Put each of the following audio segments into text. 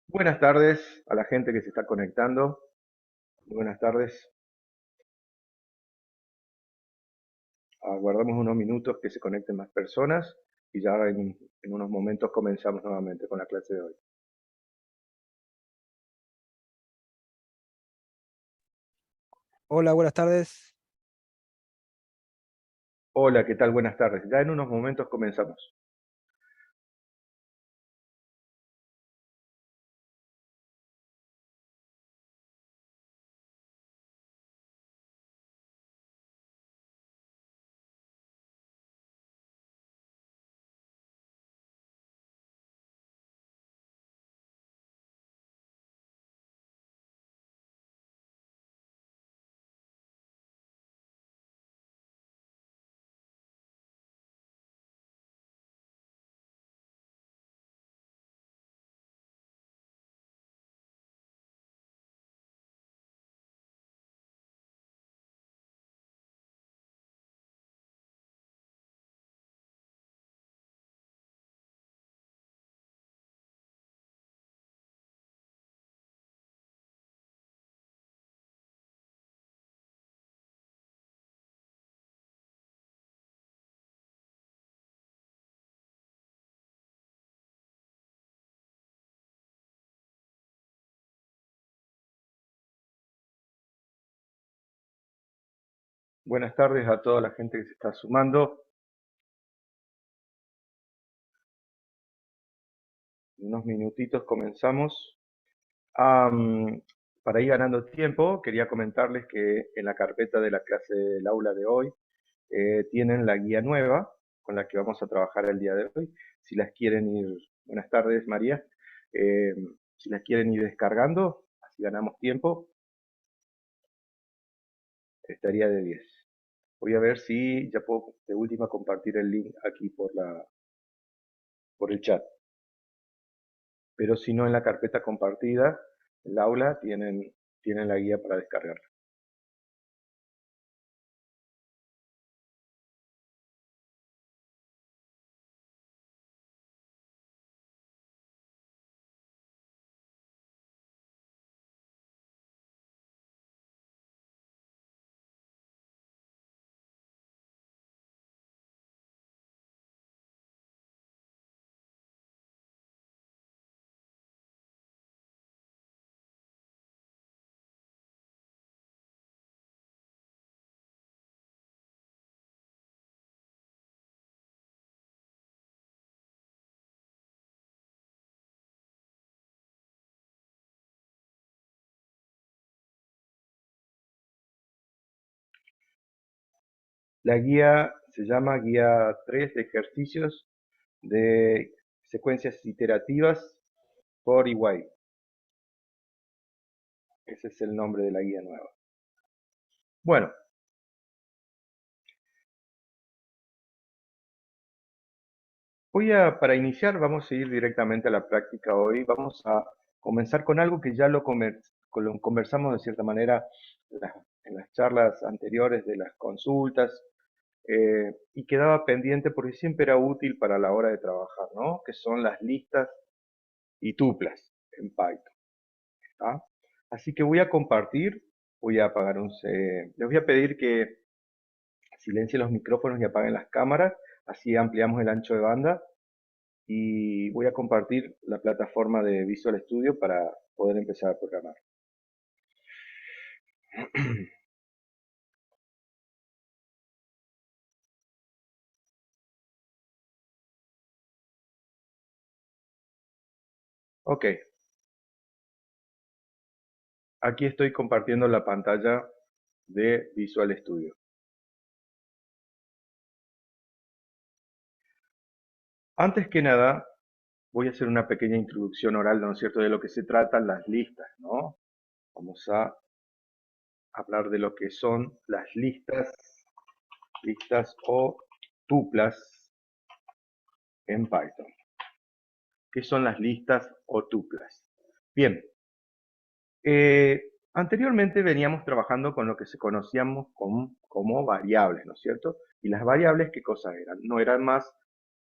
Buenas tardes a la gente que se está conectando. Buenas tardes. Aguardamos unos minutos que se conecten más personas y ya en unos momentos comenzamos nuevamente con la clase de hoy. Hola, buenas tardes. Hola, ¿qué tal? Buenas tardes. Ya en unos momentos comenzamos. Buenas tardes a toda la gente que se está sumando. En unos minutitos comenzamos. Am, para ir ganando tiempo, quería comentarles que en la carpeta de la clase del aula de hoy tienen la guía nueva con la que vamos a trabajar el día de hoy. Si las quieren ir, buenas tardes María, Eh, si las quieren ir descargando, así ganamos tiempo, estaría de 10. Voy a ver si ya puedo de última compartir el link aquí por el chat. Pero si no, en la carpeta compartida, el aula, tienen la guía para descargar. La guía se llama Guía 3 de ejercicios de secuencias iterativas por EY. Ese es el nombre de la guía nueva. Bueno, para iniciar, vamos a ir directamente a la práctica hoy. Vamos a comenzar con algo que ya lo conversamos de cierta manera en las charlas anteriores de las consultas, y quedaba pendiente porque siempre era útil para la hora de trabajar, ¿no? Que son las listas y tuplas en Python, ¿tá? Así que voy a compartir, les voy a pedir que silencien los micrófonos y apaguen las cámaras, así ampliamos el ancho de banda y voy a compartir la plataforma de Visual Studio para poder empezar a programar. Ok, aquí estoy compartiendo la pantalla de Visual Studio. Antes que nada, voy a hacer una pequeña introducción oral, ¿no es cierto?, de lo que se tratan las listas, ¿no? Vamos a hablar de lo que son las listas o tuplas en Python. ¿Qué son las listas o tuplas? Bien, anteriormente veníamos trabajando con lo que se conocíamos como variables, ¿no es cierto? Y las variables, ¿qué cosas eran? No eran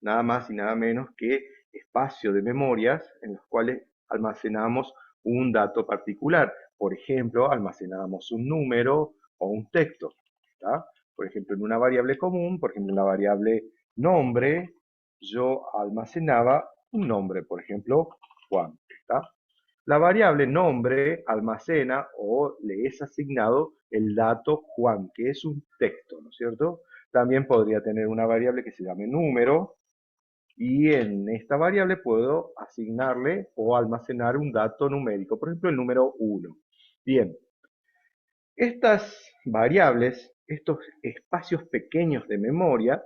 nada más y nada menos que espacio de memorias en los cuales almacenamos un dato particular. Por ejemplo, almacenamos un número o un texto. ¿Tá? Por ejemplo, en una variable común, por ejemplo, en la variable nombre, yo almacenaba un nombre, por ejemplo, Juan. ¿Tá? La variable nombre almacena o le es asignado el dato Juan, que es un texto, ¿no es cierto? También podría tener una variable que se llame número, y en esta variable puedo asignarle o almacenar un dato numérico, por ejemplo el número 1. Bien, estas variables, estos espacios pequeños de memoria,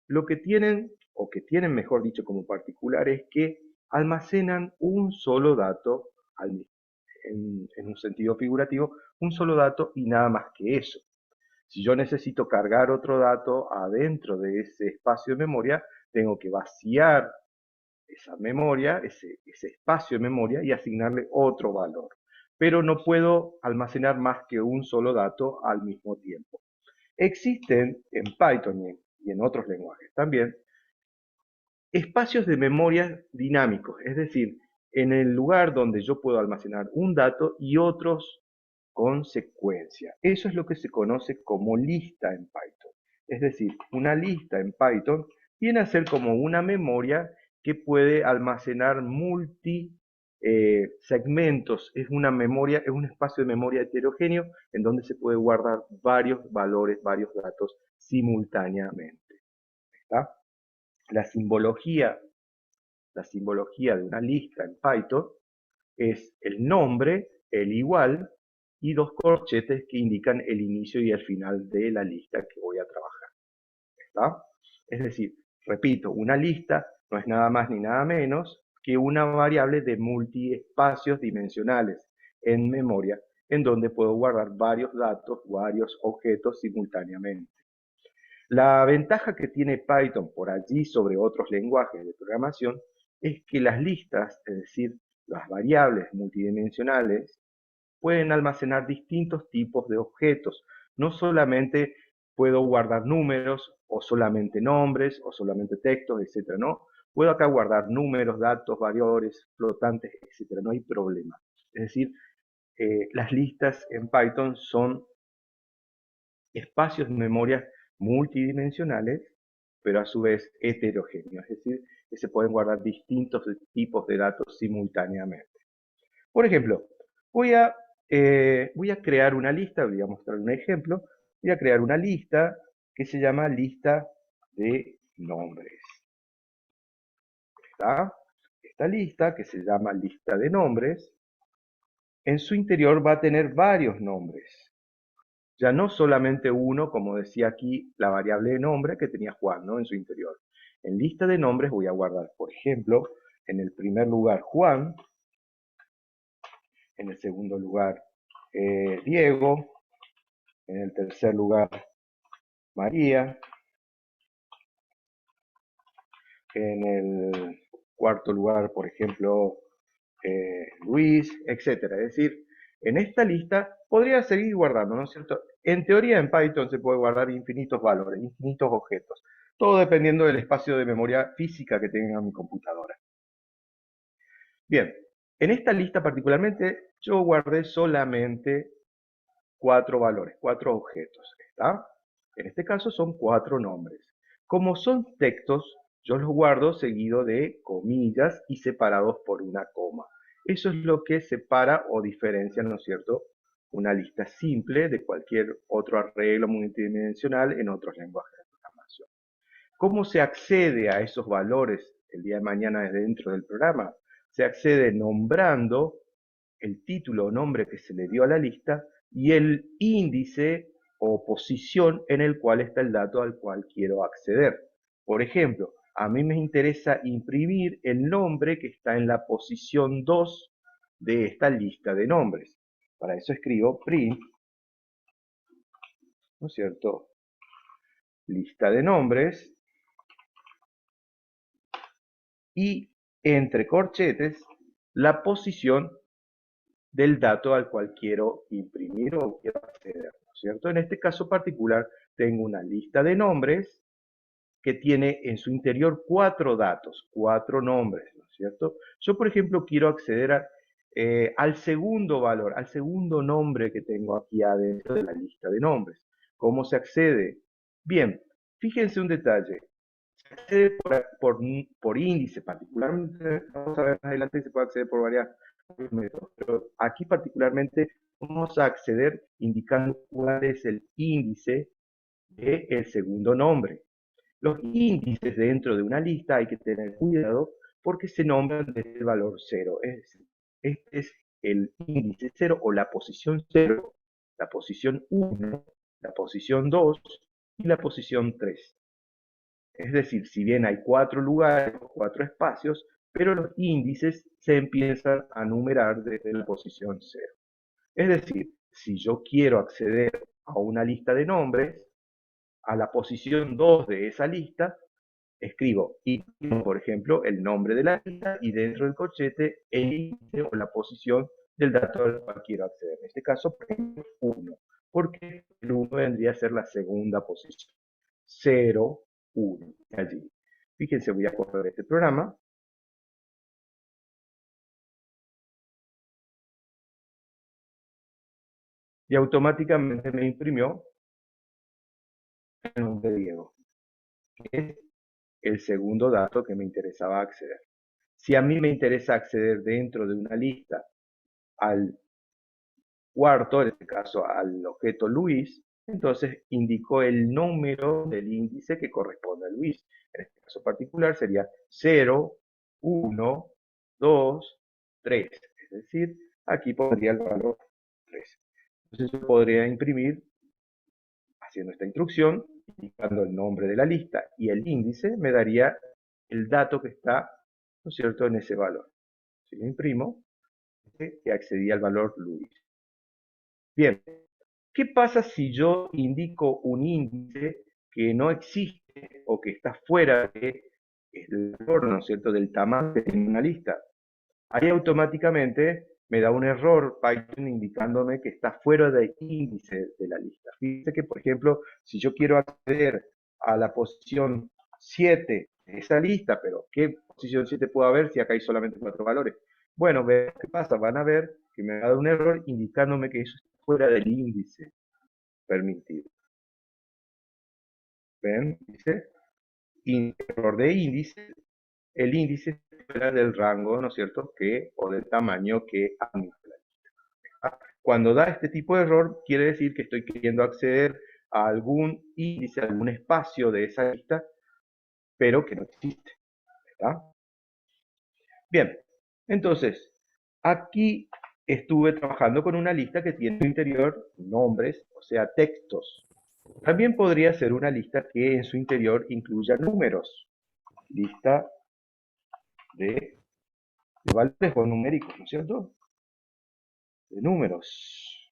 lo que tienen, o que tienen mejor dicho como particular, es que almacenan un solo dato, en un sentido figurativo, un solo dato y nada más que eso. Si yo necesito cargar otro dato adentro de ese espacio de memoria, tengo que vaciar esa memoria, ese espacio de memoria y asignarle otro valor. Pero no puedo almacenar más que un solo dato al mismo tiempo. Existen en Python y en otros lenguajes también espacios de memoria dinámicos, es decir, en el lugar donde yo puedo almacenar un dato y otros con secuencia. Eso es lo que se conoce como lista en Python. Es decir, una lista en Python viene a ser como una memoria que puede almacenar multi segmentos. Es una memoria, es un espacio de memoria heterogéneo en donde se puede guardar varios valores, varios datos simultáneamente. ¿Está? La simbología, la simbología de una lista en Python es el nombre, el igual y dos corchetes que indican el inicio y el final de la lista que voy a trabajar. ¿Está? Es decir, repito, una lista no es nada más ni nada menos que una variable de multiespacios dimensionales en memoria, en donde puedo guardar varios datos, varios objetos simultáneamente. La ventaja que tiene Python por allí sobre otros lenguajes de programación es que las listas, es decir, las variables multidimensionales, pueden almacenar distintos tipos de objetos. No solamente puedo guardar números, o solamente nombres, o solamente textos, etcétera, ¿no? Puedo acá guardar números, datos, valores, flotantes, etcétera, no hay problema. Es decir, las listas en Python son espacios de memoria multidimensionales, pero a su vez heterogéneos, es decir, que se pueden guardar distintos tipos de datos simultáneamente. Por ejemplo, voy a crear una lista, voy a mostrar un ejemplo, voy a crear una lista que se llama lista de nombres. ¿Está? Esta lista, que se llama lista de nombres, en su interior va a tener varios nombres. Ya no solamente uno, como decía aquí, la variable de nombre que tenía Juan, ¿no? En su interior. En lista de nombres voy a guardar, por ejemplo, en el primer lugar Juan, en el segundo lugar Diego, en el tercer lugar María, en el cuarto lugar, por ejemplo, Luis, etcétera. Es decir, en esta lista podría seguir guardando, ¿no es cierto? En teoría en Python se puede guardar infinitos valores, infinitos objetos, todo dependiendo del espacio de memoria física que tenga mi computadora. Bien, en esta lista particularmente yo guardé solamente 4 valores, 4 objetos, ¿está? En este caso son 4 nombres. Como son textos, yo los guardo seguido de comillas y separados por una coma. Eso es lo que separa o diferencia, ¿no es cierto?, una lista simple de cualquier otro arreglo multidimensional en otros lenguajes de programación. ¿Cómo se accede a esos valores el día de mañana desde dentro del programa? Se accede nombrando el título o nombre que se le dio a la lista y el índice o posición en el cual está el dato al cual quiero acceder. Por ejemplo, a mí me interesa imprimir el nombre que está en la posición 2 de esta lista de nombres. Para eso escribo print, ¿no es cierto? Lista de nombres y entre corchetes la posición del dato al cual quiero imprimir o quiero acceder, ¿no es cierto? En este caso particular tengo una lista de nombres que tiene en su interior 4 datos, 4 nombres, ¿no es cierto? Yo, por ejemplo, quiero acceder al segundo valor, al segundo nombre que tengo aquí adentro de la lista de nombres. ¿Cómo se accede? Bien, fíjense un detalle. Se accede por índice, particularmente, vamos a ver más adelante, se puede acceder por varios métodos, pero aquí particularmente vamos a acceder indicando cuál es el índice del segundo nombre. Los índices dentro de una lista hay que tener cuidado porque se nombran desde el valor 0. Es decir, este es el índice 0 o la posición 0, la posición 1, la posición 2 y la posición 3. Es decir, si bien hay 4 lugares, 4 espacios, pero los índices se empiezan a numerar desde la posición 0. Es decir, si yo quiero acceder a una lista de nombres, a la posición 2 de esa lista, escribo, por ejemplo, el nombre de la lista y dentro del corchete el índice o la posición del dato al cual quiero acceder. En este caso, por ejemplo, 1, porque el 1 vendría a ser la segunda posición. 0, 1, allí. Fíjense, voy a correr este programa. Y automáticamente me imprimió el nombre de Diego, que es el segundo dato que me interesaba acceder. Si a mí me interesa acceder dentro de una lista al cuarto, en este caso al objeto Luis, entonces indico el número del índice que corresponde a Luis. En este caso particular sería 0, 1, 2, 3. Es decir, aquí pondría el valor 3. Entonces yo podría imprimir haciendo esta instrucción, indicando el nombre de la lista y el índice, me daría el dato que está, ¿no es cierto?, en ese valor. Si lo imprimo, que accedí al valor Luis. Bien, ¿qué pasa si yo indico un índice que no existe o que está fuera del valor, ¿no es cierto?, del tamaño que tiene una lista? Ahí automáticamente me da un error Python indicándome que está fuera del índice de la lista. Fíjense que, por ejemplo, si yo quiero acceder a la posición 7 de esa lista, pero ¿qué posición 7 puedo haber si acá hay solamente 4 valores? Bueno, vean qué pasa, van a ver que me ha dado un error indicándome que eso está fuera del índice permitido. ¿Ven? Dice, error de índice, el índice fuera del rango, ¿no es cierto?, o del tamaño que admite la lista. Cuando da este tipo de error, quiere decir que estoy queriendo acceder a algún índice, a algún espacio de esa lista, pero que no existe. ¿Verdad? Bien, entonces, aquí estuve trabajando con una lista que tiene en su interior nombres, o sea, textos. También podría ser una lista que en su interior incluya números. Lista de valores o numéricos, ¿no es cierto? De números.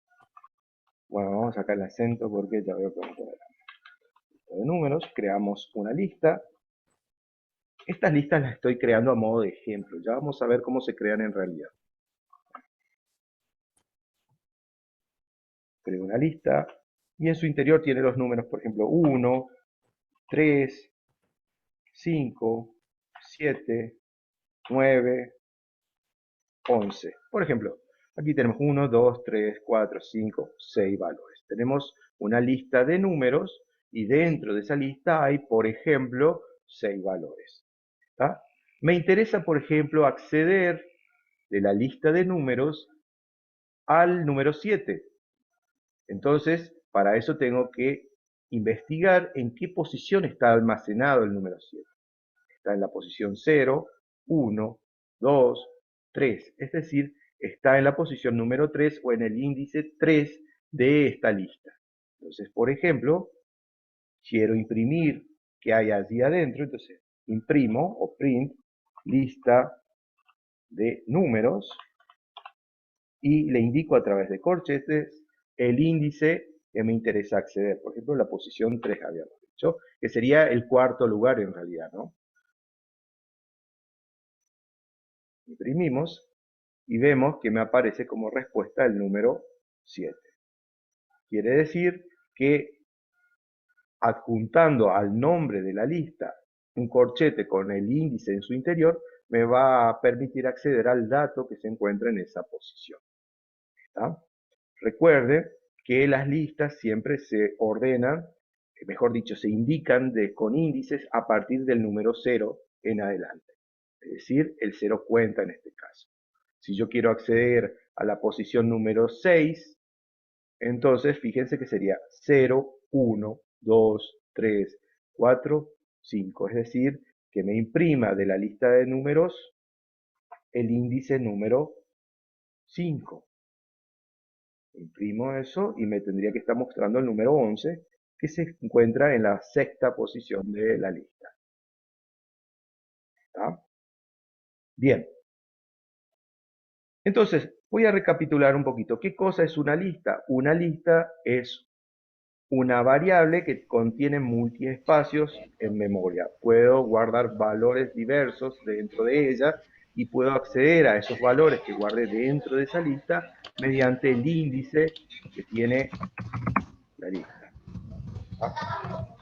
Bueno, vamos a sacar el acento porque ya veo que vamos a ver. Lista de números, creamos una lista. Estas listas las estoy creando a modo de ejemplo. Ya vamos a ver cómo se crean en realidad. Creo una lista y en su interior tiene los números, por ejemplo, 1, 3, 5, 7, 9, 11. Por ejemplo, aquí tenemos 1, 2, 3, 4, 5, 6 valores. Tenemos una lista de números y dentro de esa lista hay, por ejemplo, 6 valores. ¿Está? Me interesa, por ejemplo, acceder de la lista de números al número 7. Entonces, para eso tengo que investigar en qué posición está almacenado el número 7. Está en la posición 0, 1, 2, 3. Es decir, está en la posición número 3 o en el índice 3 de esta lista. Entonces, por ejemplo, quiero imprimir qué hay allí adentro. Entonces, imprimo o print lista de números y le indico a través de corchetes el índice que me interesa acceder. Por ejemplo, la posición 3 habíamos dicho, que sería el cuarto lugar en realidad, ¿no? Imprimimos y vemos que me aparece como respuesta el número 7. Quiere decir que adjuntando al nombre de la lista un corchete con el índice en su interior, me va a permitir acceder al dato que se encuentra en esa posición. ¿Está? Recuerde que las listas siempre se ordenan, mejor dicho, se indican con índices a partir del número 0 en adelante. Es decir, el 0 cuenta en este caso. Si yo quiero acceder a la posición número 6, entonces fíjense que sería 0, 1, 2, 3, 4, 5. Es decir, que me imprima de la lista de números el índice número 5. Imprimo eso y me tendría que estar mostrando el número 11, que se encuentra en la sexta posición de la lista. ¿Está? Bien. Entonces, voy a recapitular un poquito. ¿Qué cosa es una lista? Una lista es una variable que contiene multiespacios en memoria. Puedo guardar valores diversos dentro de ella y puedo acceder a esos valores que guardé dentro de esa lista mediante el índice que tiene la lista. ¿Ah?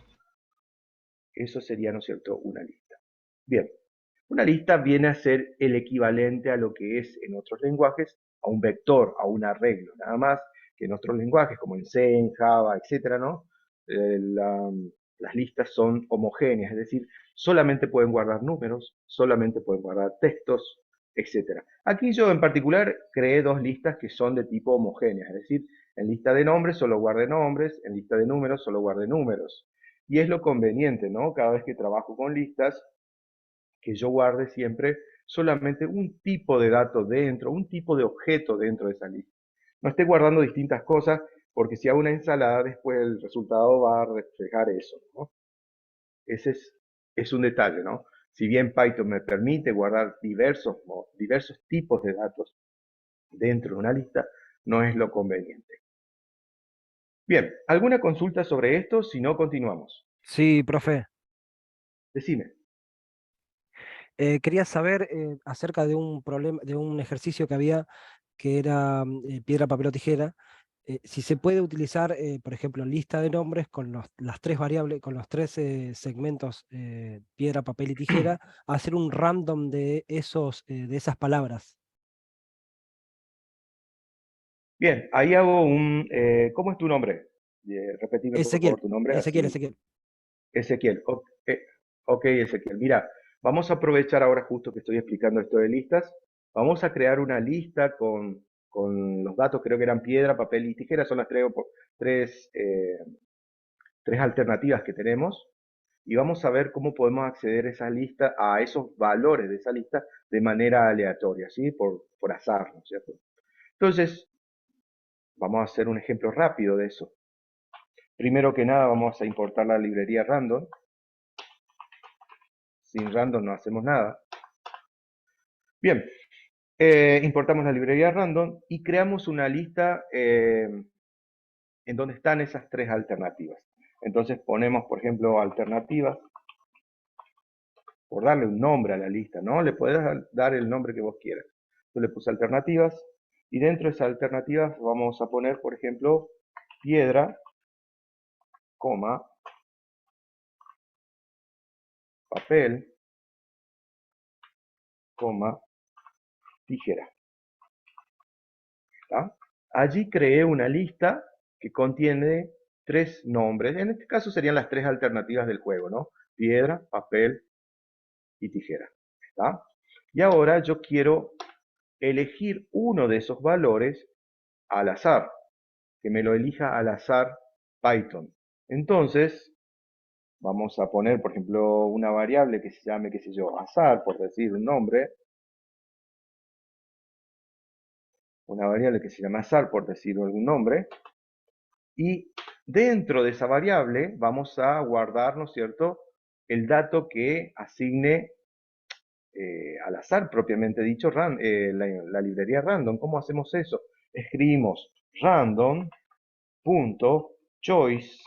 Eso sería, ¿no es cierto?, una lista. Bien, una lista viene a ser el equivalente a lo que es en otros lenguajes, a un vector, a un arreglo, nada más que en otros lenguajes como en C, en Java, etcétera, ¿no? Las listas son homogéneas, es decir, solamente pueden guardar números, solamente pueden guardar textos, etcétera. Aquí yo en particular creé dos listas que son de tipo homogénea, es decir, en lista de nombres solo guardé nombres, en lista de números solo guardé números. Y es lo conveniente, ¿no? Cada vez que trabajo con listas, que yo guarde siempre solamente un tipo de dato dentro, un tipo de objeto dentro de esa lista. No esté guardando distintas cosas, porque si hago una ensalada, después el resultado va a reflejar eso, ¿no? Ese es un detalle, ¿no? Si bien Python me permite guardar diversos tipos de datos dentro de una lista, no es lo conveniente. Bien, ¿alguna consulta sobre esto? Si no, continuamos. Sí, profe. Decime. Quería saber acerca de un problema, de un ejercicio que había que era piedra, papel o tijera. Si se puede utilizar, por ejemplo, lista de nombres con las tres variables, con los tres segmentos piedra, papel y tijera, hacer un random de de esas palabras. Bien, ahí hago ¿cómo es tu nombre? Repetime por Ezequiel, favor tu nombre, Ezequiel, así. Ezequiel. Ezequiel. Ok, Ezequiel. Mira, vamos a aprovechar ahora justo que estoy explicando esto de listas. Vamos a crear una lista con los datos, creo que eran piedra, papel y tijera, son las tres, eh, tres alternativas que tenemos. Y vamos a ver cómo podemos acceder a esa lista, a esos valores de esa lista de manera aleatoria, ¿sí? Por azar, ¿no es cierto? Entonces, vamos a hacer un ejemplo rápido de eso. Primero que nada vamos a importar la librería random. Sin random no hacemos nada. Bien, importamos la librería random y creamos una lista en donde están esas tres alternativas. Entonces ponemos, por ejemplo, alternativas, por darle un nombre a la lista, ¿no? Le puedes dar el nombre que vos quieras. Yo le puse alternativas y dentro de esas alternativas vamos a poner, por ejemplo, piedra, coma, papel, coma, tijera. ¿Está? Allí creé una lista que contiene tres nombres. En este caso serían las tres alternativas del juego, ¿no? Piedra, papel y tijera. ¿Está? Y ahora yo quiero elegir uno de esos valores al azar, que me lo elija al azar Python. Entonces, vamos a poner, por ejemplo, una variable que se llame, qué sé yo, azar, por decir un nombre. Una variable que se llama azar, por decir algún nombre. Y dentro de esa variable vamos a guardar, ¿no es cierto?, el dato que asigne al azar, propiamente dicho, la librería random. ¿Cómo hacemos eso? Escribimos random.choice,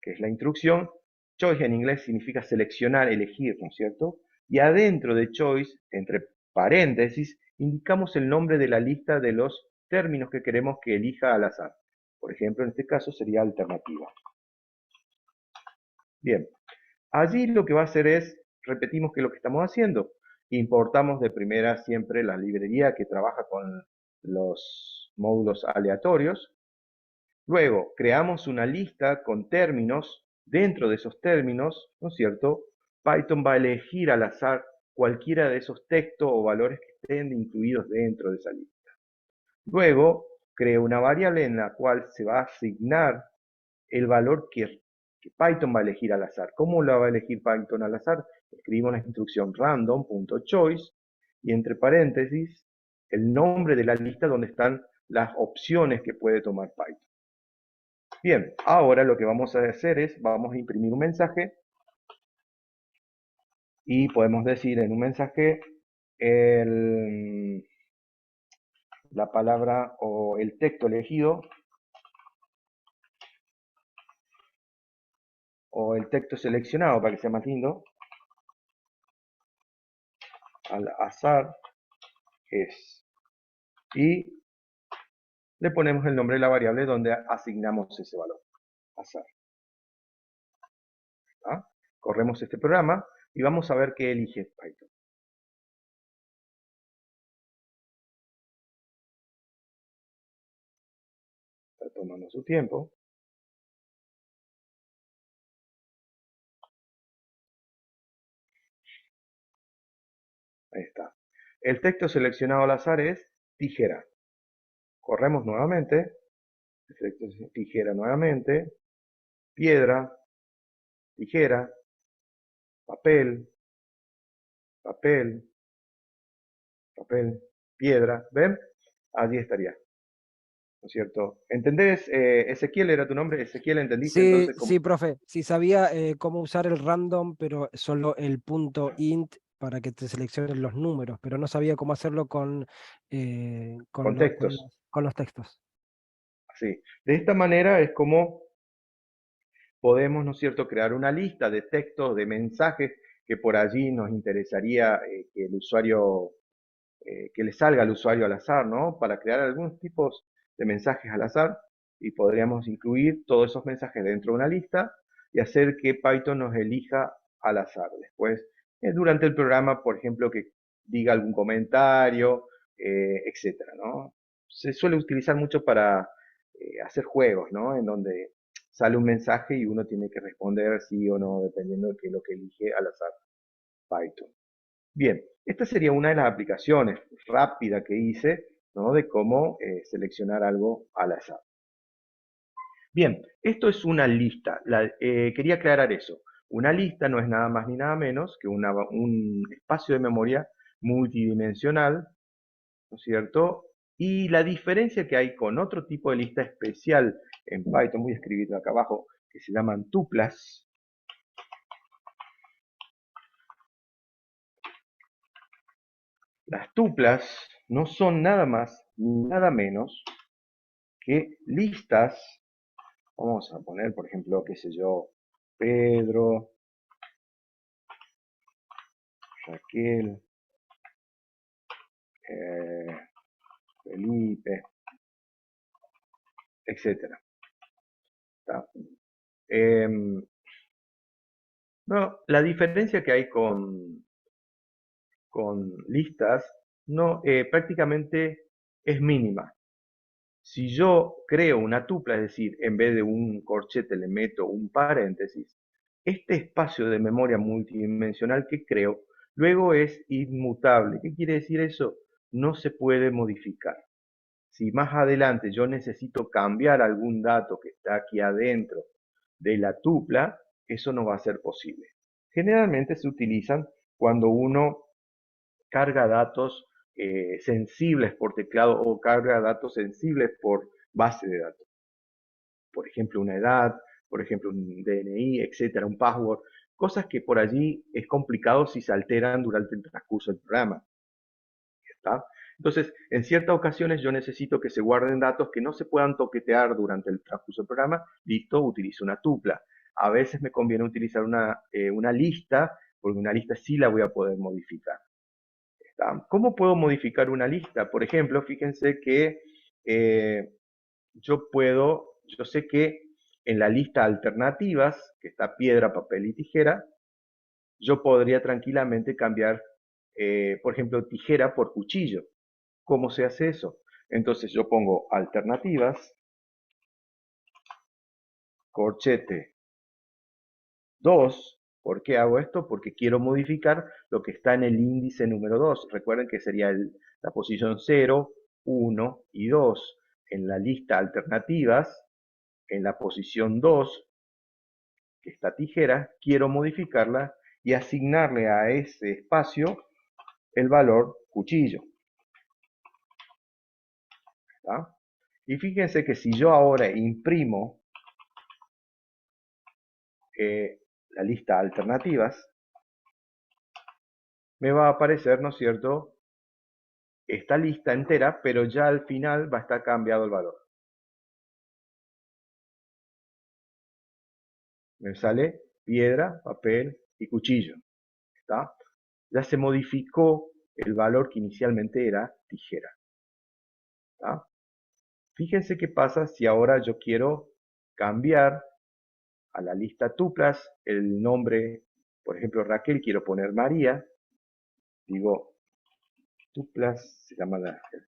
que es la instrucción. Choice en inglés significa seleccionar, elegir, ¿no es cierto? Y adentro de choice, entre paréntesis, indicamos el nombre de la lista de los términos que queremos que elija al azar. Por ejemplo, en este caso sería alternativa. Bien, allí lo que va a hacer es, repetimos que lo que estamos haciendo, importamos de primera siempre la librería que trabaja con los módulos aleatorios. Luego, creamos una lista con términos. Dentro de esos términos, ¿no es cierto? Python va a elegir al azar cualquiera de esos textos o valores que estén incluidos dentro de esa lista. Luego, creo una variable en la cual se va a asignar el valor que Python va a elegir al azar. ¿Cómo lo va a elegir Python al azar? Escribimos la instrucción random.choice y entre paréntesis el nombre de la lista donde están las opciones que puede tomar Python. Bien, ahora lo que vamos a hacer es, vamos a imprimir un mensaje y podemos decir en un mensaje la palabra o el texto elegido o el texto seleccionado para que sea más lindo, al azar es. Y le ponemos el nombre de la variable donde asignamos ese valor, azar. ¿Ah? Corremos este programa y vamos a ver qué elige Python. Está tomando su tiempo. Ahí está. El texto seleccionado al azar es tijera. Corremos nuevamente. Tijera nuevamente. Piedra. Tijera. Papel. Papel. Papel. Piedra. ¿Ven? Allí estaría. ¿No es cierto? ¿Entendés? Ezequiel era tu nombre. Ezequiel, ¿entendiste Sí, entonces cómo? sí, profe. Sí sabía cómo usar el random, pero solo el punto int para que te seleccionen los números, pero no sabía cómo hacerlo Con textos. con los textos. Así. De esta manera es como podemos, ¿no es cierto?, crear una lista de textos, de mensajes que por allí nos interesaría que el usuario, que le salga al usuario al azar, ¿no? Para crear algunos tipos de mensajes al azar y podríamos incluir todos esos mensajes dentro de una lista y hacer que Python nos elija al azar. Después, durante el programa, por ejemplo, que diga algún comentario, etcétera, ¿no? Se suele utilizar mucho para hacer juegos, ¿no? En donde sale un mensaje y uno tiene que responder sí o no, dependiendo de qué es lo que elige al azar Python. Bien, esta sería una de las aplicaciones rápida que hice, ¿no? De cómo seleccionar algo al azar. Bien, esto es una lista. Quería aclarar eso. Una lista no es nada más ni nada menos que un espacio de memoria multidimensional, ¿no es cierto? Y la diferencia que hay con otro tipo de lista especial en Python, voy a escribirlo acá abajo, que se llaman tuplas. Las tuplas no son nada más ni nada menos que listas. Vamos a poner, por ejemplo, qué sé yo, Pedro, Raquel, eh, Felipe, etcétera. No, la diferencia que hay con listas no, prácticamente es mínima. Si yo creo una tupla, es decir, en vez de un corchete le meto un paréntesis, este espacio de memoria multidimensional que creo luego es inmutable. ¿Qué quiere decir eso? No se puede modificar. Si más adelante yo necesito cambiar algún dato que está aquí adentro de la tupla, eso no va a ser posible. Generalmente se utilizan cuando uno carga datos sensibles por teclado o carga datos sensibles por base de datos. Por ejemplo, una edad, por ejemplo, un DNI, etcétera, un password, cosas que por allí es complicado si se alteran durante el transcurso del programa. ¿Está? Entonces, en ciertas ocasiones yo necesito que se guarden datos que no se puedan toquetear durante el transcurso del programa, listo, utilizo una tupla. A veces me conviene utilizar una lista, porque una lista sí la voy a poder modificar. ¿Cómo puedo modificar una lista? Por ejemplo, fíjense que yo sé que en la lista alternativas, que está piedra, papel y tijera, yo podría tranquilamente cambiar, por ejemplo, tijera por cuchillo. ¿Cómo se hace eso? Entonces yo pongo alternativas, corchete 2. ¿Por qué hago esto? Porque quiero modificar lo que está en el índice número 2. Recuerden que sería la posición 0, 1 y 2. En la lista alternativas, en la posición 2, que está tijera, quiero modificarla y asignarle a ese espacio el valor cuchillo. ¿Está? Y fíjense que si yo ahora imprimo la lista alternativas, me va a aparecer, ¿no es cierto?, esta lista entera, pero ya al final va a estar cambiado el valor. Me sale piedra, papel y cuchillo. ¿Está? Ya se modificó el valor que inicialmente era tijera. ¿Está? Fíjense qué pasa si ahora yo quiero cambiar a la lista tuplas el nombre, por ejemplo, Raquel, quiero poner María. Digo, tuplas se llama el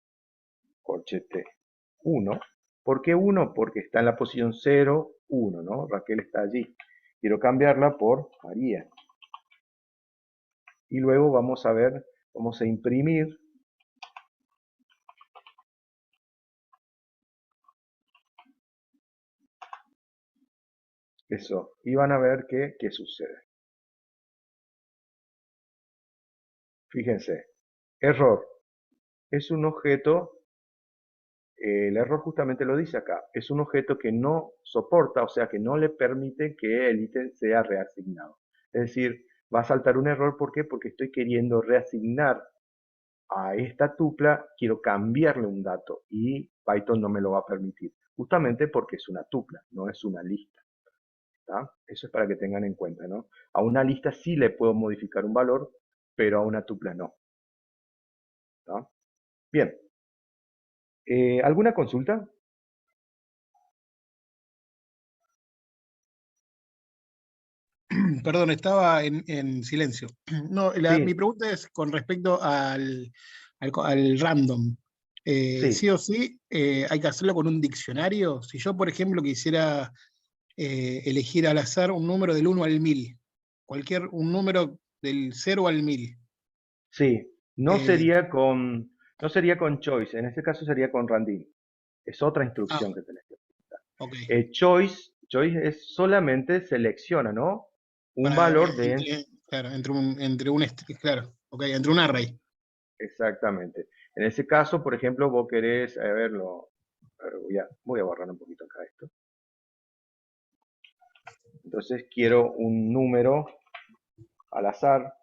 corchete 1. ¿Por qué 1? Porque está en la posición 0, 1, ¿no? Raquel está allí. Quiero cambiarla por María. Y luego vamos a ver, vamos a imprimir eso. Y van a ver qué sucede. Fíjense, error. Es un objeto, el error justamente lo dice acá, es un objeto que no soporta, o sea que no le permite que el ítem sea reasignado. Es decir, va a saltar un error, ¿por qué? Porque estoy queriendo reasignar a esta tupla, quiero cambiarle un dato y Python no me lo va a permitir, justamente porque es una tupla, no es una lista. ¿Tá? Eso es para que tengan en cuenta, ¿no? A una lista sí le puedo modificar un valor, pero a una tupla no. ¿Tá? Bien. ¿Alguna consulta? Perdón, estaba en silencio. No, mi Sí, pregunta es con respecto al random. sí, Sí o sí, hay que hacerlo con un diccionario. Si yo, por ejemplo, quisiera elegir al azar un número del 1 al 1000, un número del 0 al 1000. sí. Eh, No sería con choice, en este caso sería con random. Es otra ah, instrucción que tenés que utilizar. ok. Choice es solamente selecciona, ¿no? Un valor de... Claro, claro, ok, entre un array. Exactamente. En ese caso, por ejemplo, vos querés, a ver, voy a borrar un poquito acá esto. Entonces quiero un número al azar,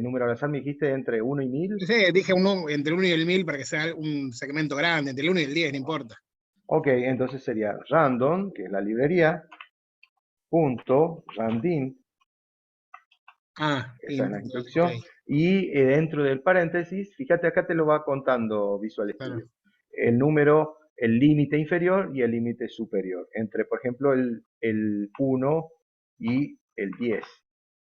número al azar me dijiste entre 1 y 1000. Sí, dije entre el 1 y el 1000 para que sea un segmento grande, entre el 1 y el 10, no importa. Ok, entonces sería random, que es la librería, punto, random, Ah, esa es la ok, instrucción, y dentro del paréntesis, fíjate acá te lo va contando Visual claro. Studio, el número, el límite inferior y el límite superior, entre por ejemplo el 1 y el 10. Claro,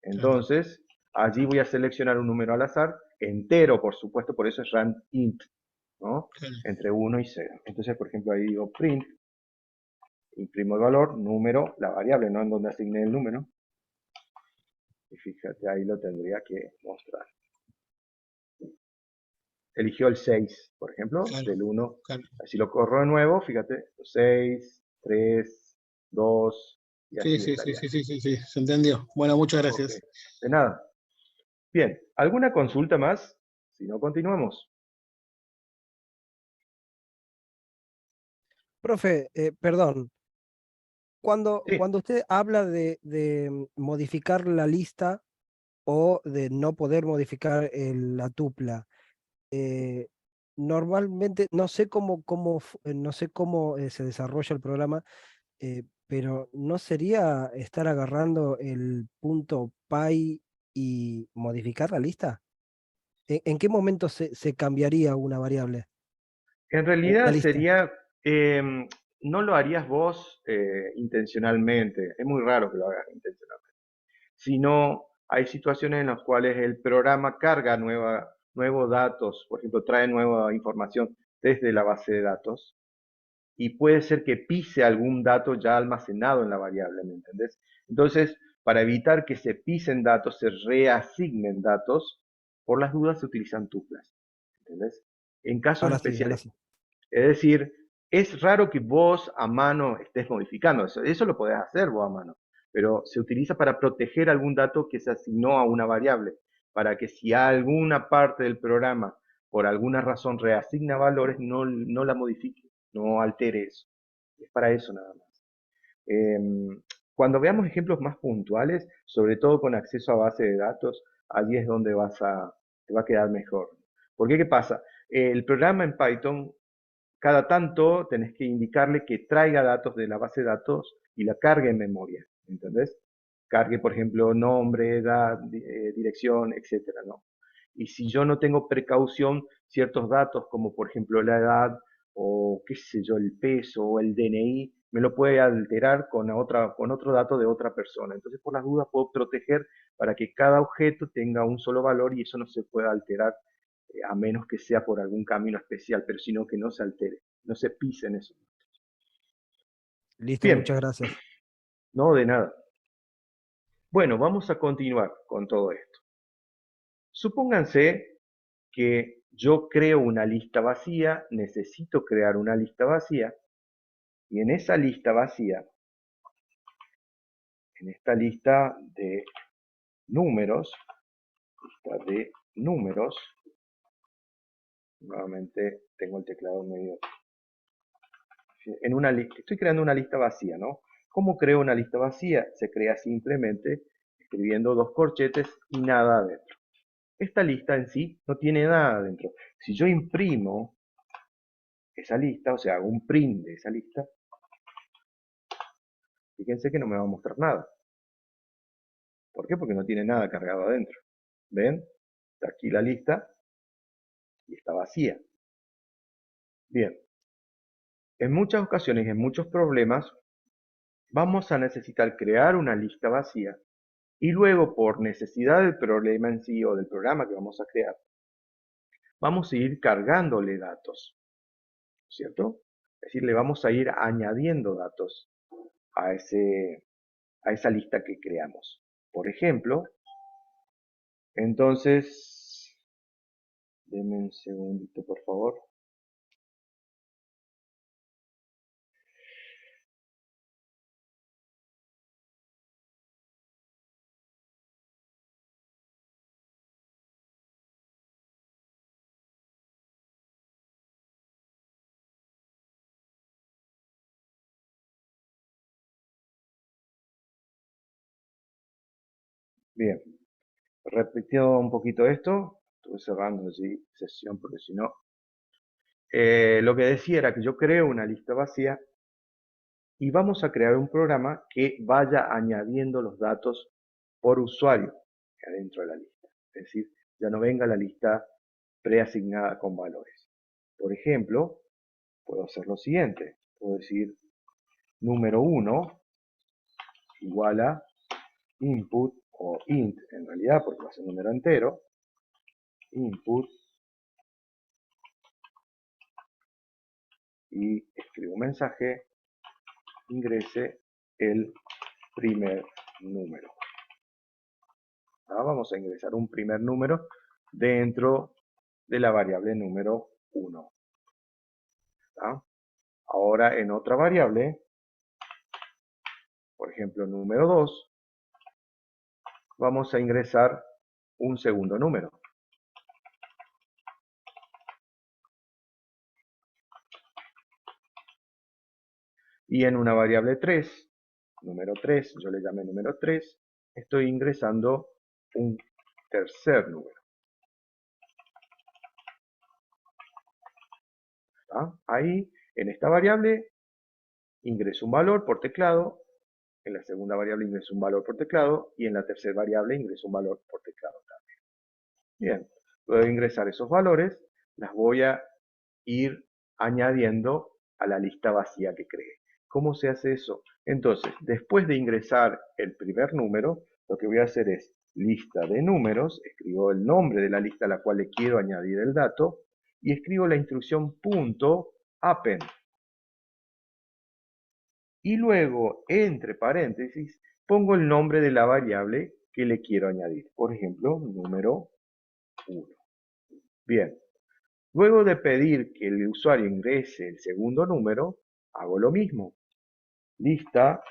Entonces, allí voy a seleccionar un número al azar, entero por supuesto, por eso es randint, ¿no? claro. Entre 1 y 0. Entonces, por ejemplo, ahí digo print, imprimo el valor, número, la variable, no en donde asigné el número. Y fíjate, ahí lo tendría que mostrar. Eligió el 6, por ejemplo, Claro, del 1. claro. Así lo corro de nuevo, fíjate, 6, 3, 2, y Sí, así sí, sí, estaría. sí, sí, sí, sí, se entendió. Bueno, muchas Ok, gracias. de nada. Bien, ¿alguna consulta más? Si no, continuamos. Profe, perdón, Sí, cuando usted habla de modificar la lista o de no poder modificar la tupla, eh, normalmente no sé cómo se desarrolla el programa, pero ¿no sería estar agarrando el punto py y modificar la lista? ¿En qué momento se cambiaría una variable? en Una realidad lista. em, no lo harías vos intencionalmente, es muy raro que lo hagas intencionalmente, sino hay situaciones en las cuales el programa carga nuevos datos, por ejemplo, trae nueva información desde la base de datos, y puede ser que pise algún dato ya almacenado en la variable, ¿me entendés? Entonces, para evitar que se pisen datos, se reasignen datos, por las dudas se utilizan tuplas, ¿entendés? En casos Ahora sí, ahora especiales, sí. es decir, es raro que vos a mano estés modificando eso. Eso lo podés hacer vos a mano, pero se utiliza para proteger algún dato que se asignó a una variable, para que si alguna parte del programa por alguna razón reasigna valores, no la modifique, no altere eso. Es para eso nada más. Cuando veamos ejemplos más puntuales, sobre todo con acceso a base de datos, allí es donde te va a quedar mejor. Porque ¿qué pasa? El programa en Python cada tanto tenés que indicarle que traiga datos de la base de datos y la cargue en memoria, ¿entendés? Cargue, por ejemplo, nombre, edad, dirección, etcétera, ¿no? Y si yo no tengo precaución, ciertos datos como por ejemplo la edad o qué sé yo, el peso o el DNI, me lo puede alterar con otro dato de otra persona. Entonces, por las dudas, puedo proteger para que cada objeto tenga un solo valor y eso no se pueda alterar a menos que sea por algún camino especial, pero sino que no se altere, no se pisen eso. Listo, Bien, muchas gracias. no de nada. Bueno, vamos a continuar con todo esto. Supónganse que yo creo una lista vacía, necesito crear una lista vacía, y en esa lista vacía, en esta lista de números, nuevamente tengo el teclado medio estoy creando una lista vacía, ¿no? ¿Cómo creo una lista vacía? Se crea simplemente escribiendo dos corchetes y nada adentro. Esta lista en sí no tiene nada adentro. Si yo imprimo esa lista, o sea, hago un print de esa lista, fíjense que no me va a mostrar nada. ¿Por qué? Porque no tiene nada cargado adentro. ¿Ven? Está aquí la lista y está vacía. Bien, en muchas ocasiones, en muchos problemas, vamos a necesitar crear una lista vacía y luego, por necesidad del problema en sí o del programa que vamos a crear, vamos a ir cargándole datos, ¿cierto? Es decir, le vamos a ir añadiendo datos a, a esa lista que creamos. Por ejemplo, entonces, denme un segundito, por favor. Bien, repitiendo un poquito esto, estuve cerrando allí sesión porque si no, lo que decía era que yo creo una lista vacía y vamos a crear un programa que vaya añadiendo los datos por usuario adentro de la lista. Es decir, ya no venga la lista preasignada con valores. Por ejemplo, puedo hacer lo siguiente. Puedo decir número 1 igual a input o int en realidad, porque va a ser un número entero, input, y escribo un mensaje, ingrese el primer número. Vamos a ingresar un primer número dentro de la variable número 1. Ahora en otra variable, por ejemplo número 2, vamos a ingresar un segundo número. Y en una variable 3, número 3, yo le llamé número 3, estoy ingresando un tercer número. Ahí, en esta variable, ingreso un valor por teclado, en la segunda variable ingreso un valor por teclado, y en la tercera variable ingreso un valor por teclado también. Bien, luego de ingresar esos valores, las voy a ir añadiendo a la lista vacía que creé. ¿Cómo se hace eso? Entonces, después de ingresar el primer número, lo que voy a hacer es lista de números, escribo el nombre de la lista a la cual le quiero añadir el dato, y escribo la instrucción .append. Y luego, entre paréntesis, pongo el nombre de la variable que le quiero añadir. Por ejemplo, número 1. Bien. Luego de pedir que el usuario ingrese el segundo número, hago lo mismo. Lista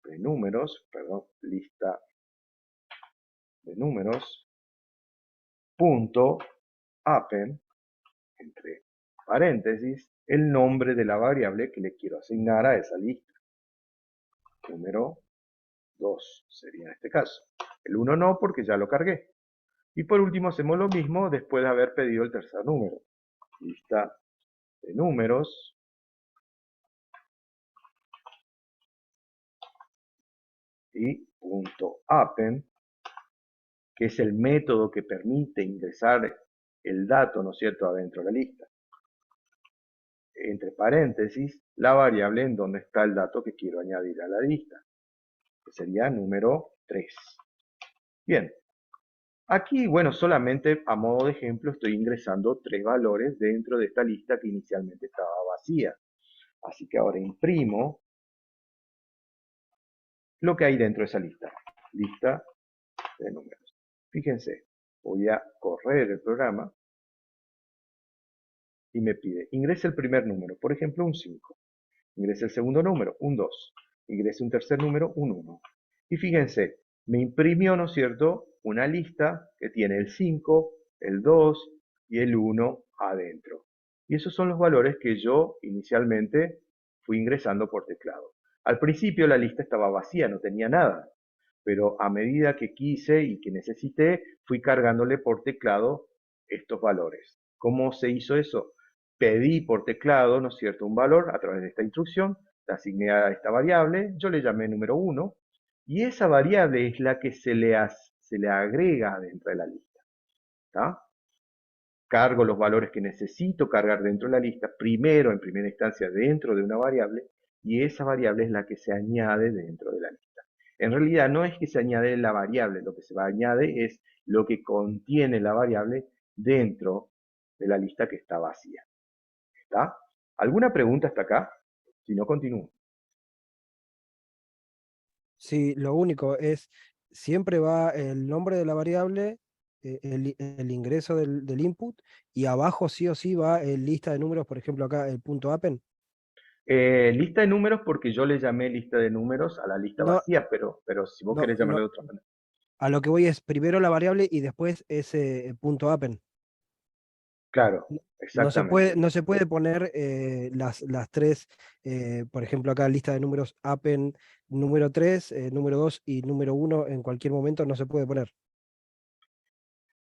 de números, lista de números, append, entre paréntesis, el nombre de la variable que le quiero asignar a esa lista. Número 2 sería en este caso. El 1 no, porque ya lo cargué. Y por último hacemos lo mismo después de haber pedido el tercer número. Lista de números, y .append, que es el método que permite ingresar el dato, ¿no es cierto?, adentro de la lista. Entre paréntesis, la variable en donde está el dato que quiero añadir a la lista, que sería número 3. Bien, aquí, bueno, solamente a modo de ejemplo estoy ingresando 3 valores dentro de esta lista que inicialmente estaba vacía. Así que ahora imprimo lo que hay dentro de esa lista. Lista de números. Fíjense, voy a correr el programa y me pide, ingrese el primer número, por ejemplo un 5. Ingrese el segundo número, un 2. Ingrese un tercer número, un 1. Y fíjense, me imprimió, ¿no es cierto?, una lista que tiene el 5, el 2 y el 1 adentro. Y esos son los valores que yo inicialmente fui ingresando por teclado. Al principio la lista estaba vacía, no tenía nada. Pero a medida que quise y que necesité, fui cargándole por teclado estos valores. ¿Cómo se hizo eso? Pedí por teclado, ¿no es cierto?, un valor a través de esta instrucción, le asigné a esta variable, yo le llamé número 1, y esa variable es la que se le agrega dentro de la lista. ¿Tá? Cargo los valores que necesito cargar dentro de la lista, primero, en primera instancia, dentro de una variable, y esa variable es la que se añade dentro de la lista. En realidad no es que se añade la variable, lo que se añade es lo que contiene la variable dentro de la lista que está vacía. ¿Está? ¿Alguna pregunta hasta acá? Si no, continúo. Sí, lo único es, siempre va el nombre de la variable, el ingreso del input, y abajo sí o sí va el lista de números, por ejemplo acá el .append. Lista de números porque yo le llamé lista de números a la lista No, vacía, pero si vos no, querés llamarlo de otra manera. a lo que voy es primero la variable y después ese .append. Claro, exactamente. No se puede poner las tres, por ejemplo, acá lista de números append número 3, número 2 y número 1 en cualquier momento no se puede poner.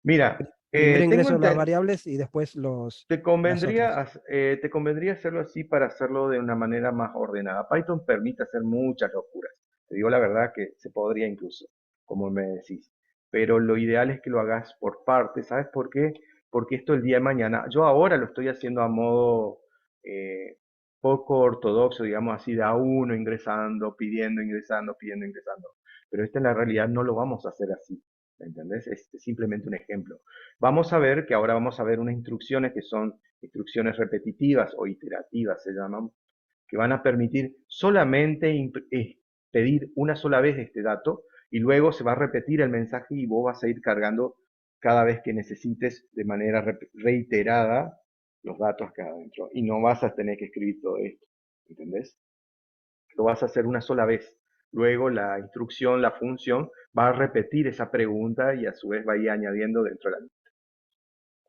Mira, Primero ingreso las variables y después las otras. te convendría hacerlo así para hacerlo de una manera más ordenada. Python permite hacer muchas locuras. Te digo la verdad que se podría incluso, como me decís. Pero lo ideal es que lo hagas por partes. ¿Sabes por qué? Porque esto el día de mañana, yo ahora lo estoy haciendo a modo poco ortodoxo, digamos así, de a uno ingresando, pidiendo, ingresando, pidiendo, ingresando. Pero esta en la realidad no lo vamos a hacer así. ¿Entendés? Es simplemente un ejemplo. Vamos a ver que ahora vamos a ver unas instrucciones que son instrucciones repetitivas o iterativas, se llaman, que van a permitir solamente pedir una sola vez este dato y luego se va a repetir el mensaje y vos vas a ir cargando cada vez que necesites de manera reiterada los datos acá adentro. Y no vas a tener que escribir todo esto, ¿entendés? Lo vas a hacer una sola vez. Luego la instrucción, la función, va a repetir esa pregunta y a su vez va a ir añadiendo dentro de la lista.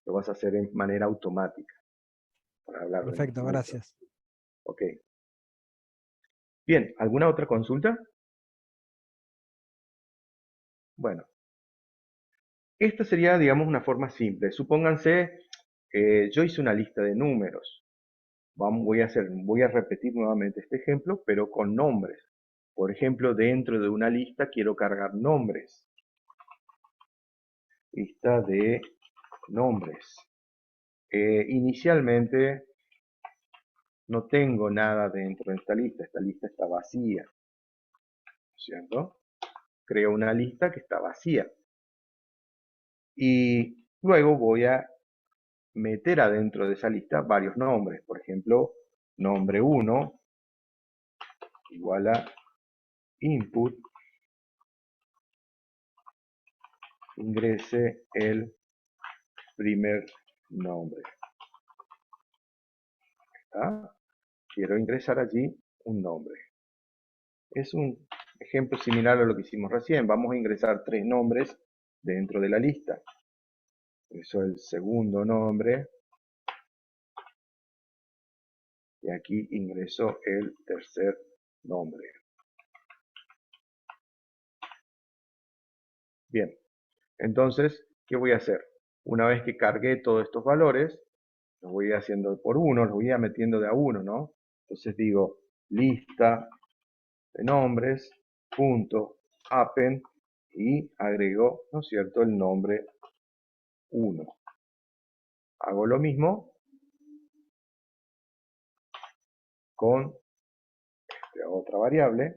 Lo vas a hacer de manera automática, para hablar de Perfecto, método. gracias. Ok. Bien, ¿alguna otra consulta? Bueno, esta sería, digamos, una forma simple. Supónganse, yo hice una lista de números. Voy a repetir nuevamente este ejemplo, pero con nombres. Por ejemplo, dentro de una lista quiero cargar nombres. Lista de nombres. Inicialmente no tengo nada dentro de esta lista está vacía, ¿cierto? Creo una lista que está vacía. Y luego voy a meter adentro de esa lista varios nombres. Por ejemplo, nombre 1 igual a input, ingrese el primer nombre. ¿Está? Quiero ingresar allí un nombre. Es un ejemplo similar a lo que hicimos recién. Vamos a ingresar 3 nombres dentro de la lista. Eso es el segundo nombre. Y aquí ingreso el tercer nombre. Bien, entonces, ¿qué voy a hacer? Una vez que cargué todos estos valores, los voy haciendo por uno, los voy a metiendo de a uno, ¿no? Entonces digo, lista de nombres, punto, append, y agrego, ¿no es cierto?, el nombre 1. Hago lo mismo con otra variable,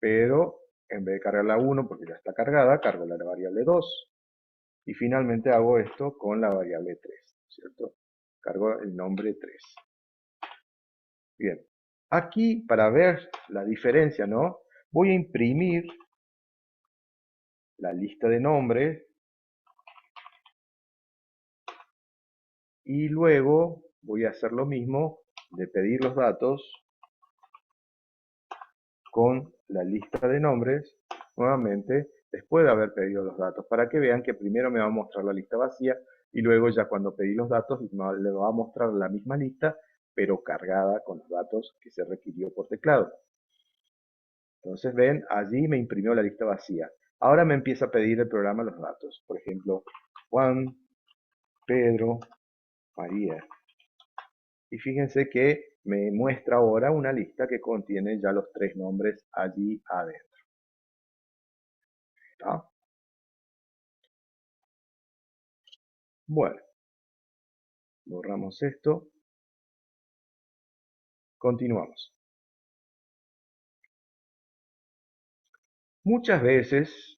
pero en vez de cargar la 1 porque ya está cargada, cargo la variable 2. Y finalmente hago esto con la variable 3, ¿cierto? Cargo el nombre 3. Bien, aquí para ver la diferencia, ¿no? Voy a imprimir la lista de nombres y luego voy a hacer lo mismo de pedir los datos con la lista de nombres nuevamente después de haber pedido los datos, para que vean que primero me va a mostrar la lista vacía y luego ya cuando pedí los datos le va a mostrar la misma lista pero cargada con los datos que se requirió por teclado. Entonces ven, allí me imprimió la lista vacía. Ahora me empieza a pedir el programa los datos. Por ejemplo, Juan, Pedro, María. Y fíjense que me muestra ahora una lista que contiene ya los 3 nombres allí adentro. ¿Está? Bueno, borramos esto. Continuamos. Muchas veces,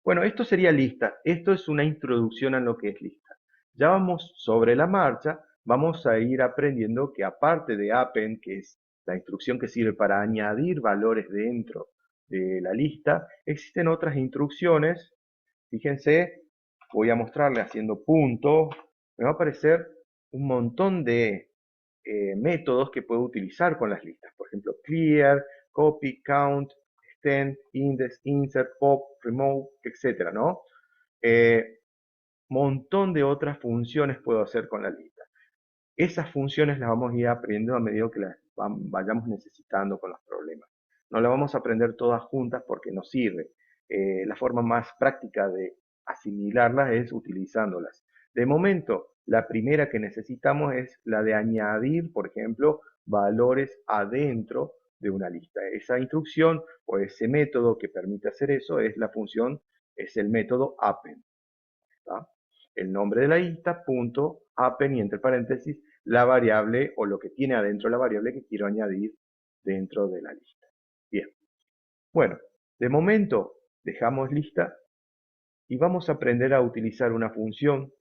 bueno, esto sería lista. Esto es una introducción a lo que es lista. Ya vamos sobre la marcha, vamos a ir aprendiendo que aparte de append, que es la instrucción que sirve para añadir valores dentro de la lista, existen otras instrucciones. Fíjense, voy a mostrarle haciendo punto, me va a aparecer un montón de métodos que puedo utilizar con las listas. Por ejemplo, clear, copy, count, extend, index, insert, pop, remove, etcétera, ¿no? Montón de otras funciones puedo hacer con la lista. Esas funciones las vamos a ir aprendiendo a medida que las vayamos necesitando con los problemas. No las vamos a aprender todas juntas porque no sirve. La forma más práctica de asimilarlas es utilizándolas. De momento, la primera que necesitamos es la de añadir, por ejemplo, valores adentro de una lista. Esa instrucción o ese método que permite hacer eso es la función, es el método append. ¿Tá? El nombre de la lista, punto, append y entre paréntesis la variable o lo que tiene adentro la variable que quiero añadir dentro de la lista. Bien. Bueno, de momento dejamos lista y vamos a aprender a utilizar una función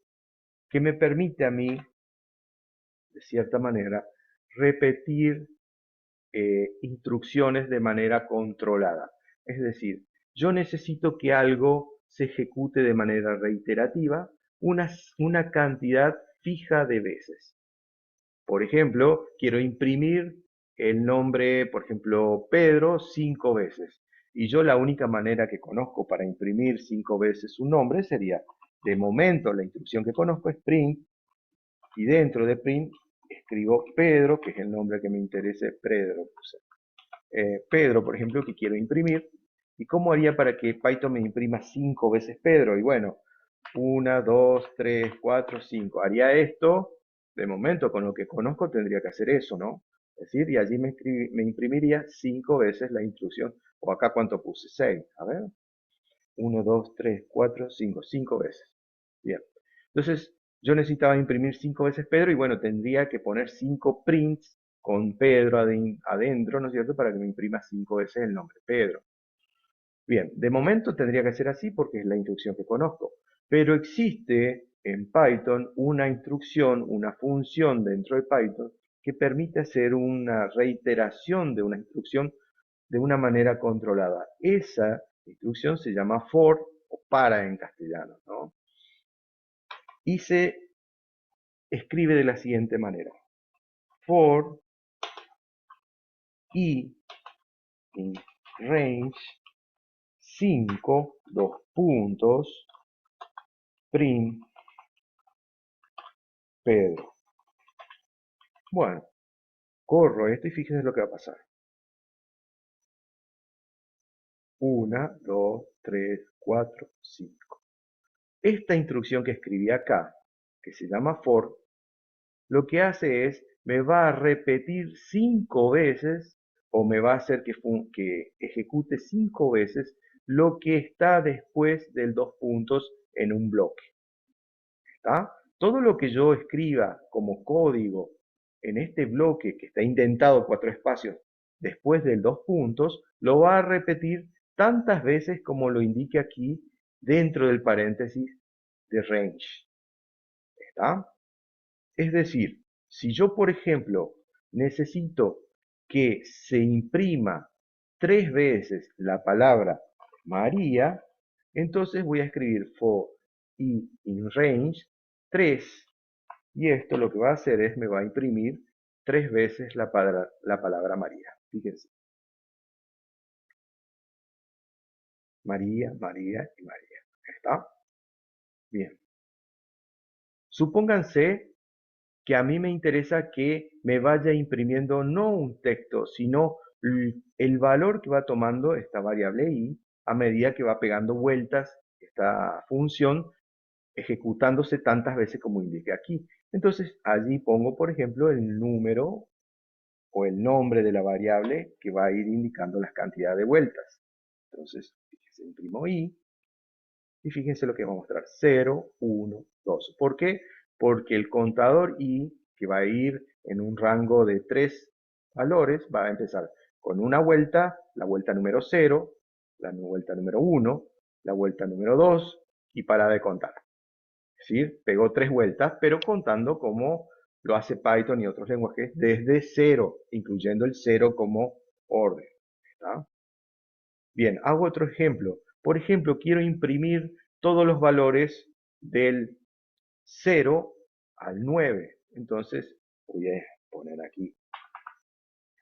que me permite a mí, de cierta manera, repetir instrucciones de manera controlada. Es decir, yo necesito que algo se ejecute de manera reiterativa una cantidad fija de veces. Por ejemplo, quiero imprimir el nombre, por ejemplo, Pedro 5 veces. Y yo la única manera que conozco para imprimir 5 veces un nombre sería, de momento, la instrucción que conozco es print, y dentro de print escribo Pedro, que es el nombre que me interese, Pedro. Pedro, por ejemplo, que quiero imprimir. ¿Y cómo haría para que Python me imprima 5 veces Pedro? Y bueno, 1, 2, 3, 4, 5. Haría esto, de momento, con lo que conozco tendría que hacer eso, ¿no? Es decir, y allí me imprimiría 5 veces la instrucción. O acá, ¿cuánto puse? 6. A ver. 1, 2, 3, 4, 5. 5 veces. Bien. Entonces, yo necesitaba imprimir 5 veces Pedro y bueno, tendría que poner 5 prints con Pedro adentro, ¿no es cierto?, para que me imprima 5 veces el nombre Pedro. Bien, de momento tendría que ser así porque es la instrucción que conozco, pero existe en Python una instrucción, una función dentro de Python que permite hacer una reiteración de una instrucción de una manera controlada. Esa instrucción se llama for o para en castellano, ¿no? Y se escribe de la siguiente manera. For i in range 5, dos puntos, print Pedro. Bueno, corro esto y fíjense lo que va a pasar. 1, 2, 3, 4, 5. Esta instrucción que escribí acá, que se llama for, lo que hace es, me va a repetir 5 veces, o me va a hacer que ejecute 5 veces lo que está después del dos puntos en un bloque. ¿Está? Todo lo que yo escriba como código en este bloque que está indentado 4 espacios después del dos puntos, lo va a repetir tantas veces como lo indique aquí dentro del paréntesis de range. ¿Está? Es decir, si yo, por ejemplo, necesito que se imprima 3 veces la palabra María, entonces voy a escribir for i in range 3, y esto lo que va a hacer es me va a imprimir 3 veces la palabra María. Fíjense. María, María y María. ¿Está? Bien. Supónganse que a mí me interesa que me vaya imprimiendo no un texto, sino el valor que va tomando esta variable i a medida que va pegando vueltas esta función, ejecutándose tantas veces como indique aquí. Entonces allí pongo, por ejemplo, el número o el nombre de la variable que va a ir indicando las cantidades de vueltas. Entonces, fíjense, imprimo i, y fíjense lo que va a mostrar, 0, 1, 2. ¿Por qué? Porque el contador i, que va a ir en un rango de 3 valores, va a empezar con una vuelta, la vuelta número 0, la vuelta número 1, la vuelta número 2, y para de contar. Es decir, pegó 3 vueltas, pero contando como lo hace Python y otros lenguajes desde 0, incluyendo el 0 como orden. ¿Está? Bien, hago otro ejemplo. Por ejemplo, quiero imprimir todos los valores del 0 al 9. Entonces, voy a poner aquí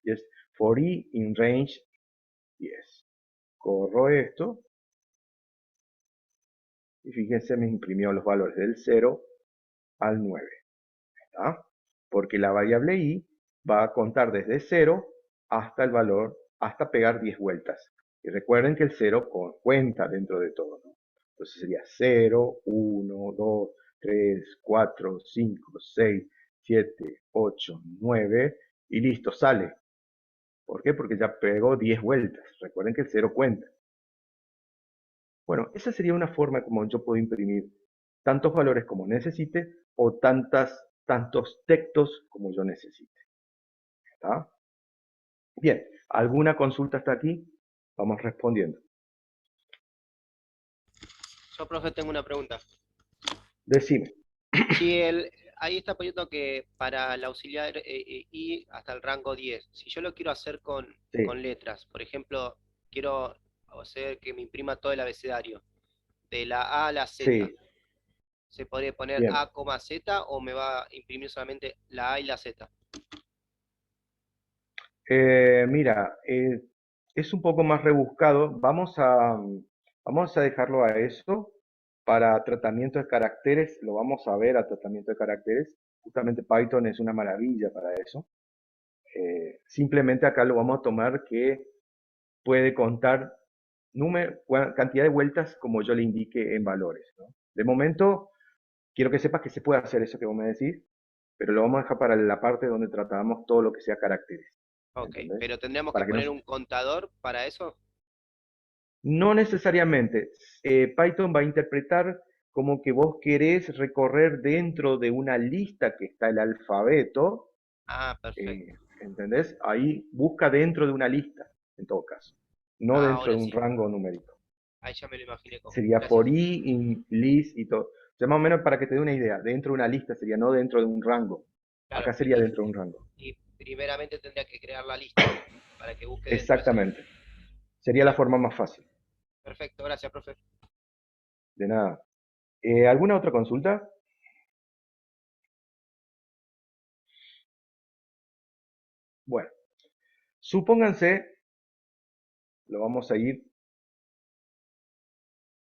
yes, for i in range 10. Corro esto. Y fíjense, me imprimió los valores del 0 al 9. ¿Está? Porque la variable i va a contar desde 0 hasta el valor, hasta pegar 10 vueltas. Y recuerden que el 0 cuenta dentro de todo, ¿no? Entonces sería 0, 1, 2, 3, 4, 5, 6, 7, 8, 9 y listo, sale. ¿Por qué? Porque ya pegó 10 vueltas. Recuerden que el 0 cuenta. Bueno, esa sería una forma como yo puedo imprimir tantos valores como necesite o tantos textos como yo necesite. ¿Está? Bien, ¿alguna consulta hasta aquí? Vamos respondiendo. Yo, profe, tengo una pregunta. Decime. Si ahí está poniendo que para el auxiliar I hasta el rango 10, si yo lo quiero hacer con Sí, letras, por ejemplo, quiero hacer que me imprima todo el abecedario, de la A a la Z, sí, ¿se podría poner bien. A, Z o me va a imprimir solamente la A y la Z? Mira, es un poco más rebuscado. Vamos a dejarlo a eso. Para tratamiento de caracteres, lo vamos a ver a tratamiento de caracteres. Justamente Python es una maravilla para eso. Simplemente acá lo vamos a tomar que puede contar cantidad de vueltas como yo le indique en valores, ¿no? De momento, quiero que sepas que se puede hacer eso que vos me decís, pero lo vamos a dejar para la parte donde tratamos todo lo que sea caracteres. Ok, ¿Entendés? pero tendríamos que Para que no, poner un contador para eso. no necesariamente. Python va a interpretar como que vos querés recorrer dentro de una lista que está el alfabeto, Ah, perfecto. ¿entendés? Ahí busca dentro de una lista, en todo caso, no Ah, dentro ahora de un sí. rango numérico. Ahí ya me lo imaginé cómo. Sería for Gracias. i, in, list y todo. O sea, más o menos para que te dé una idea, dentro de una lista sería, no dentro de un rango. Claro, Acá sería dentro de un rango. y primeramente tendría que crear la lista para que busque dentro de esa lista. Exactamente. Sería la Bien, forma más fácil. perfecto, gracias, profe. De nada. ¿Alguna otra consulta? Bueno, supónganse, lo vamos a ir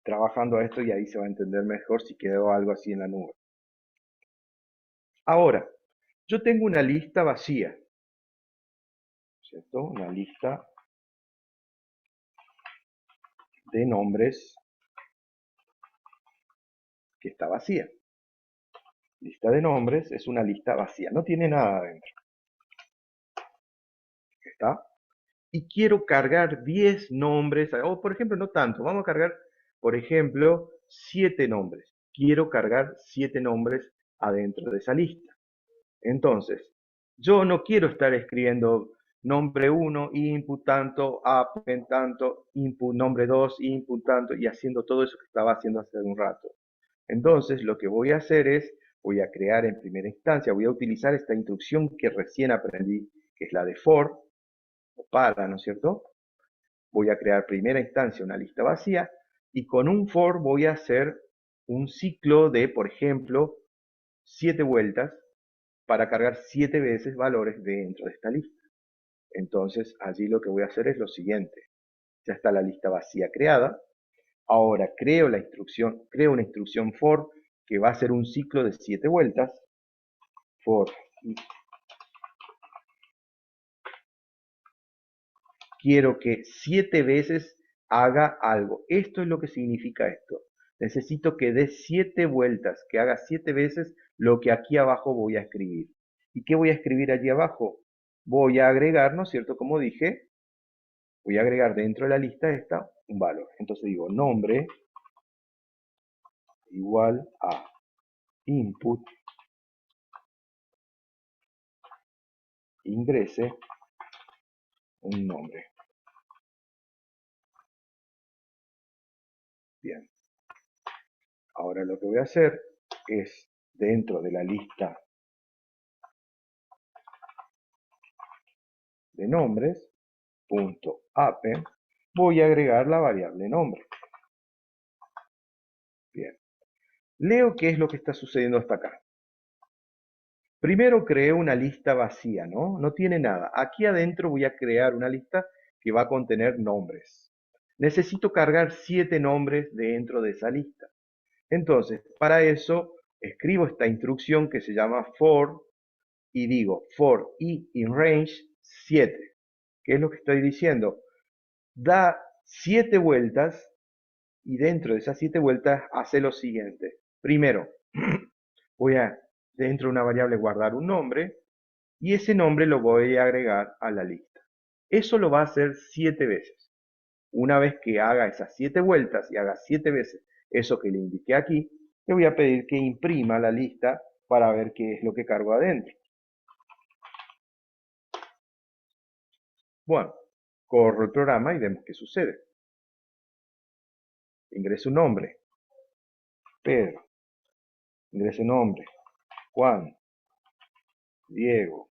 trabajando a esto y ahí se va a entender mejor si quedó algo así en la nube. Ahora, yo tengo una lista vacía, ¿cierto? Una lista de nombres que está vacía. Lista de nombres es una lista vacía, no tiene nada adentro. ¿Está? Y quiero cargar 10 nombres, o por ejemplo, no tanto, vamos a cargar, por ejemplo, 7 nombres. Quiero cargar 7 nombres adentro de esa lista. Entonces, yo no quiero estar escribiendo nombre 1, input tanto, append tanto, input nombre 2, input tanto, y haciendo todo eso que estaba haciendo hace un rato. Entonces, lo que voy a hacer es, voy a crear en primera instancia, voy a utilizar esta instrucción que recién aprendí, que es la de for, o para, ¿no es cierto? Voy a crear primera instancia una lista vacía, y con un for voy a hacer un ciclo de, por ejemplo, 7 vueltas, para cargar 7 veces valores dentro de esta lista. Entonces, allí lo que voy a hacer es lo siguiente. Ya está la lista vacía creada. Ahora creo una instrucción for que va a ser un ciclo de 7 vueltas. For quiero que 7 veces haga algo. Esto es lo que significa esto. Necesito que dé 7 vueltas, que haga 7 veces lo que aquí abajo voy a escribir. ¿Y qué voy a escribir allí abajo? Voy a agregar, ¿no es cierto? Como dije, voy a agregar dentro de la lista esta un valor. Entonces digo nombre igual a input ingrese un nombre. Bien. Ahora lo que voy a hacer es dentro de la lista de nombres, punto append, voy a agregar la variable nombre. Bien. Leo qué es lo que está sucediendo hasta acá. Primero creé una lista vacía, ¿no? No tiene nada. Aquí adentro voy a crear una lista que va a contener nombres. Necesito cargar 7 nombres dentro de esa lista. Entonces, para eso, escribo esta instrucción que se llama for y digo for i in range 7. ¿Qué es lo que estoy diciendo? Da 7 vueltas y dentro de esas 7 vueltas hace lo siguiente. Primero, voy a dentro de una variable guardar un nombre y ese nombre lo voy a agregar a la lista. Eso lo va a hacer 7 veces. Una vez que haga esas 7 vueltas y haga 7 veces eso que le indiqué aquí, le voy a pedir que imprima la lista para ver qué es lo que cargo adentro. Bueno, corro el programa y vemos qué sucede. Ingreso un nombre, Pedro. Ingreso un nombre, Juan, Diego,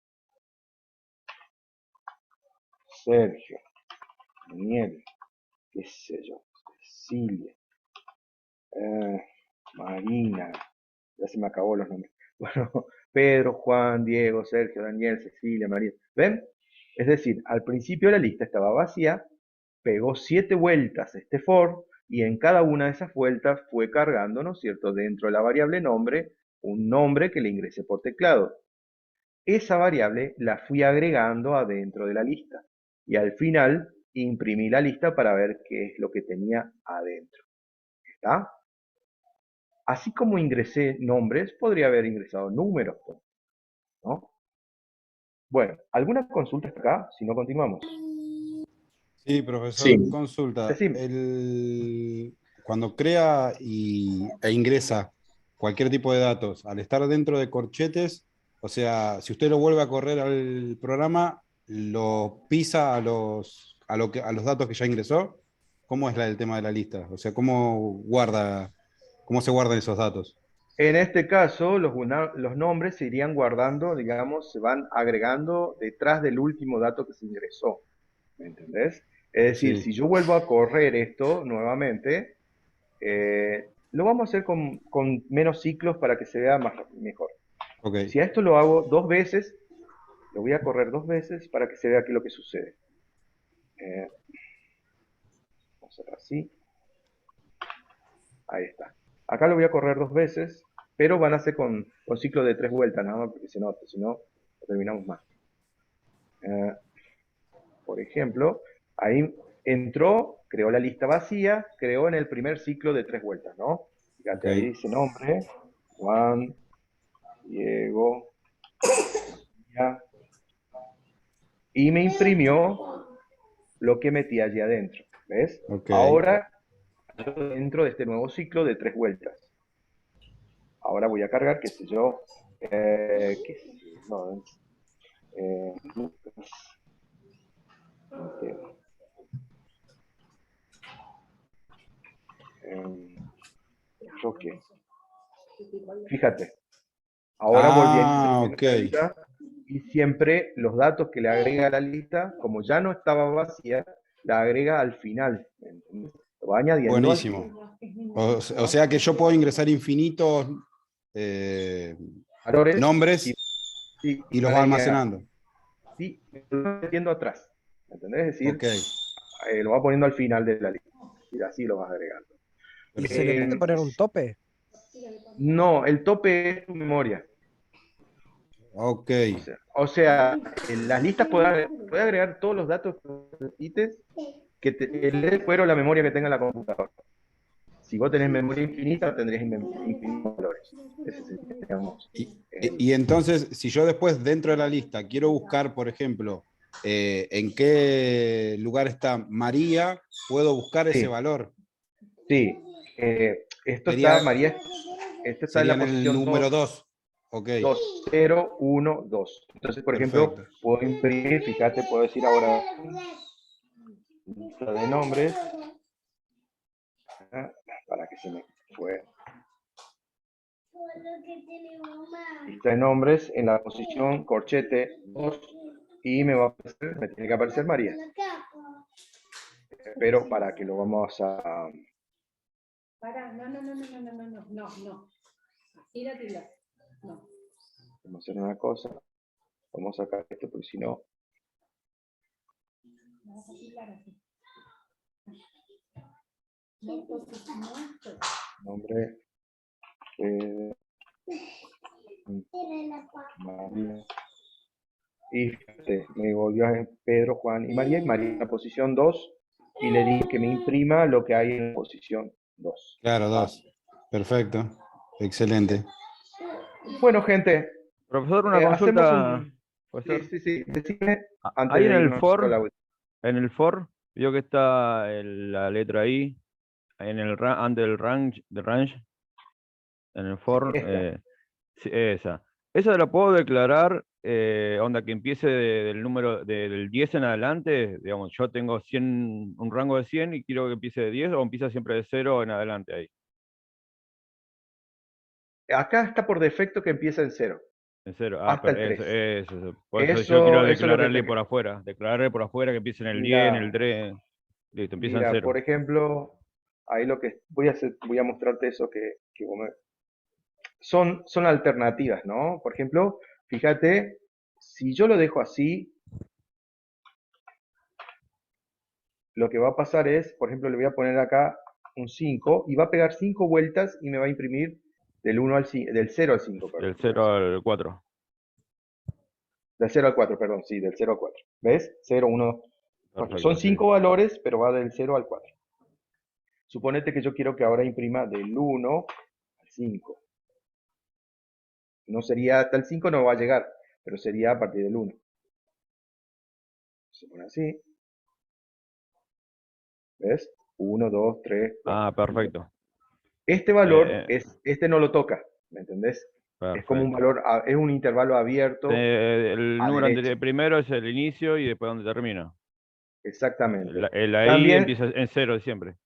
Sergio, Daniel, qué sé yo, Cecilia, Marina, ya se me acabó los nombres. Bueno, Pedro, Juan, Diego, Sergio, Daniel, Cecilia, María. ¿Ven? Es decir, al principio la lista estaba vacía, pegó 7 vueltas este for y en cada una de esas vueltas fue cargando, ¿no es cierto?, dentro de la variable nombre, un nombre que le ingresé por teclado. Esa variable la fui agregando adentro de la lista y al final imprimí la lista para ver qué es lo que tenía adentro. ¿Está? Así como ingresé nombres, podría haber ingresado números, ¿no? Bueno, ¿alguna consulta hasta acá? Si no, continuamos. Sí, Sí. profesor, consulta. Decime. cuando crea e ingresa cualquier tipo de datos, al estar dentro de corchetes, o sea, si usted lo vuelve a correr al programa, lo pisa a los datos que ya ingresó. ¿Cómo es el tema de la lista? O sea, cómo se guardan esos datos? En este caso, los nombres se irían guardando, digamos, se van agregando detrás del último dato que se ingresó. ¿Me entendés? Es decir, Sí, si yo vuelvo a correr esto nuevamente, lo vamos a hacer con menos ciclos para que se vea mejor. ok. Si a esto lo hago 2 veces, lo voy a correr 2 veces para que se vea aquí lo que sucede. Eh, Vamos a hacer así. Ahí está. Acá lo voy a correr 2 veces, pero van a ser con ciclo de 3 vueltas, nada más, porque si no, lo terminamos más. Eh, por ejemplo, ahí entró, creó la lista vacía, creó en el primer ciclo de 3 vueltas, ¿no? Ok. Fíjate, ahí dice nombre, Juan, Diego, ya, y me imprimió lo que metí allí adentro, ¿ves? Ok. Ahora, dentro de este nuevo ciclo de 3 vueltas. Ahora voy a cargar, qué sé yo, qué sé yo, no, Lucas, Mateo, Roque. Fíjate, ahora volví a Ah, imprimir ok. la lista y siempre los datos que le agrega a la lista, como ya no estaba vacía, la agrega al final. ¿Entendés? Lo va añadiendo al final, Buenísimo. O ¿no? sea que yo puedo ingresar infinitos eh, Valores nombres y y los van va a ir almacenando. así, metiendo atrás. ¿Entendés? Es decir, Ok, lo va poniendo al final de la lista y así lo vas agregando. ¿Y se le puede perfecto. Eh, poner un tope? no, el tope es tu memoria. Ok, O sea, en las listas puede agregar todos los datos que necesites que le dé fuero la memoria que tenga la computadora. Si vos tenés memoria infinita, tendrías infinitos valores. Ese sería, digamos, el... y entonces, si yo después dentro de la lista quiero buscar, por ejemplo, en qué lugar está María, puedo buscar ese Sí, valor. sí. Esto está, Sería, María, esto está en sería la en el posición número 2, 2. Ok, 2, 0, 1, 2. Entonces, por ejemplo, perfecto. puedo imprimir, fíjate, puedo decir ahora lista de nombres, ¿ah? Para que se me fue. Lista de nombres en la posición corchete 2 y me tiene que aparecer María. Pero para que lo vamos a... No. Así la tira. No. Vamos a hacer una cosa. Vamos a sacar esto porque si no... Vamos a tirar así. No, pues, no. Nombre... María. Y fíjate, me volvió a Pedro, Juan y María en la posición 2 y le di que me imprima lo que hay en la posición 2. Claro, ¿Ah? 2. Perfecto. Excelente. Bueno, gente, Profesor, una hacemos consulta, un... puede Sí, ser. sí, sí, decime antes Ahí de irnos a la última. en el for, vio que está la letra I, en el antes del range, en el Sí, for, esta. sí, esa. Esa la puedo declarar, onda que empiece del número, del 10 en adelante, digamos, yo tengo 100, un rango de 100 y quiero que empiece de 10 o empieza siempre de 0 en adelante ahí. Acá está por defecto que empieza en 0, En 0, hasta pero el 3. por eso yo quiero Eso es lo que declararle por afuera que empiece en el 10, en Mira, el 3, listo, empieza en mira, 0. por ejemplo, ahí lo que voy a mostrarte eso que son alternativas, ¿no? Por ejemplo, fíjate, si yo lo dejo así, lo que va a pasar es, por ejemplo, le voy a poner acá un 5 y va a pegar 5 vueltas y me va a imprimir del 0 al 5, Del perdón. 0 al 4. Del 0 al 4, perdón, sí, del 0 al 4. ¿Ves? 0, 1, 4. Son Perfecto, sí. 5 valores, pero va del 0 al 4. Suponete que yo quiero que ahora imprima del 1 al 5. No sería hasta el 5, no va a llegar, pero sería a partir del 1. Se pone así, ¿ves? 1, 2, 3, 4. Ah, perfecto. Este valor, Eh, este no lo toca, ¿me entendés? Es como un perfecto. valor, es un intervalo abierto El a número derecha. primero es el inicio y después donde termina. Exactamente. El ahí También, empieza en cero siempre.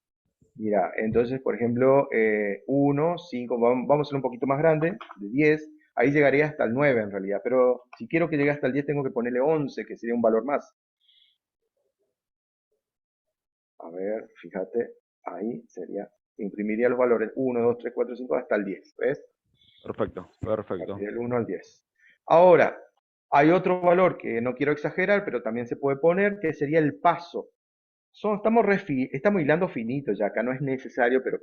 mira, entonces, por ejemplo, 1, 5, vamos a hacer un poquito más grande, de 10, ahí llegaría hasta el 9 en realidad, pero si quiero que llegue hasta el 10 tengo que ponerle 11, que sería un valor más. A ver, fíjate, ahí sería, imprimiría los valores 1, 2, 3, 4, 5 hasta el 10, ¿ves? Perfecto, A perfecto. partir del 1 al 10. Ahora, hay otro valor que no quiero exagerar, pero también se puede poner, que sería el paso. Estamos hilando finito ya, acá no es necesario, pero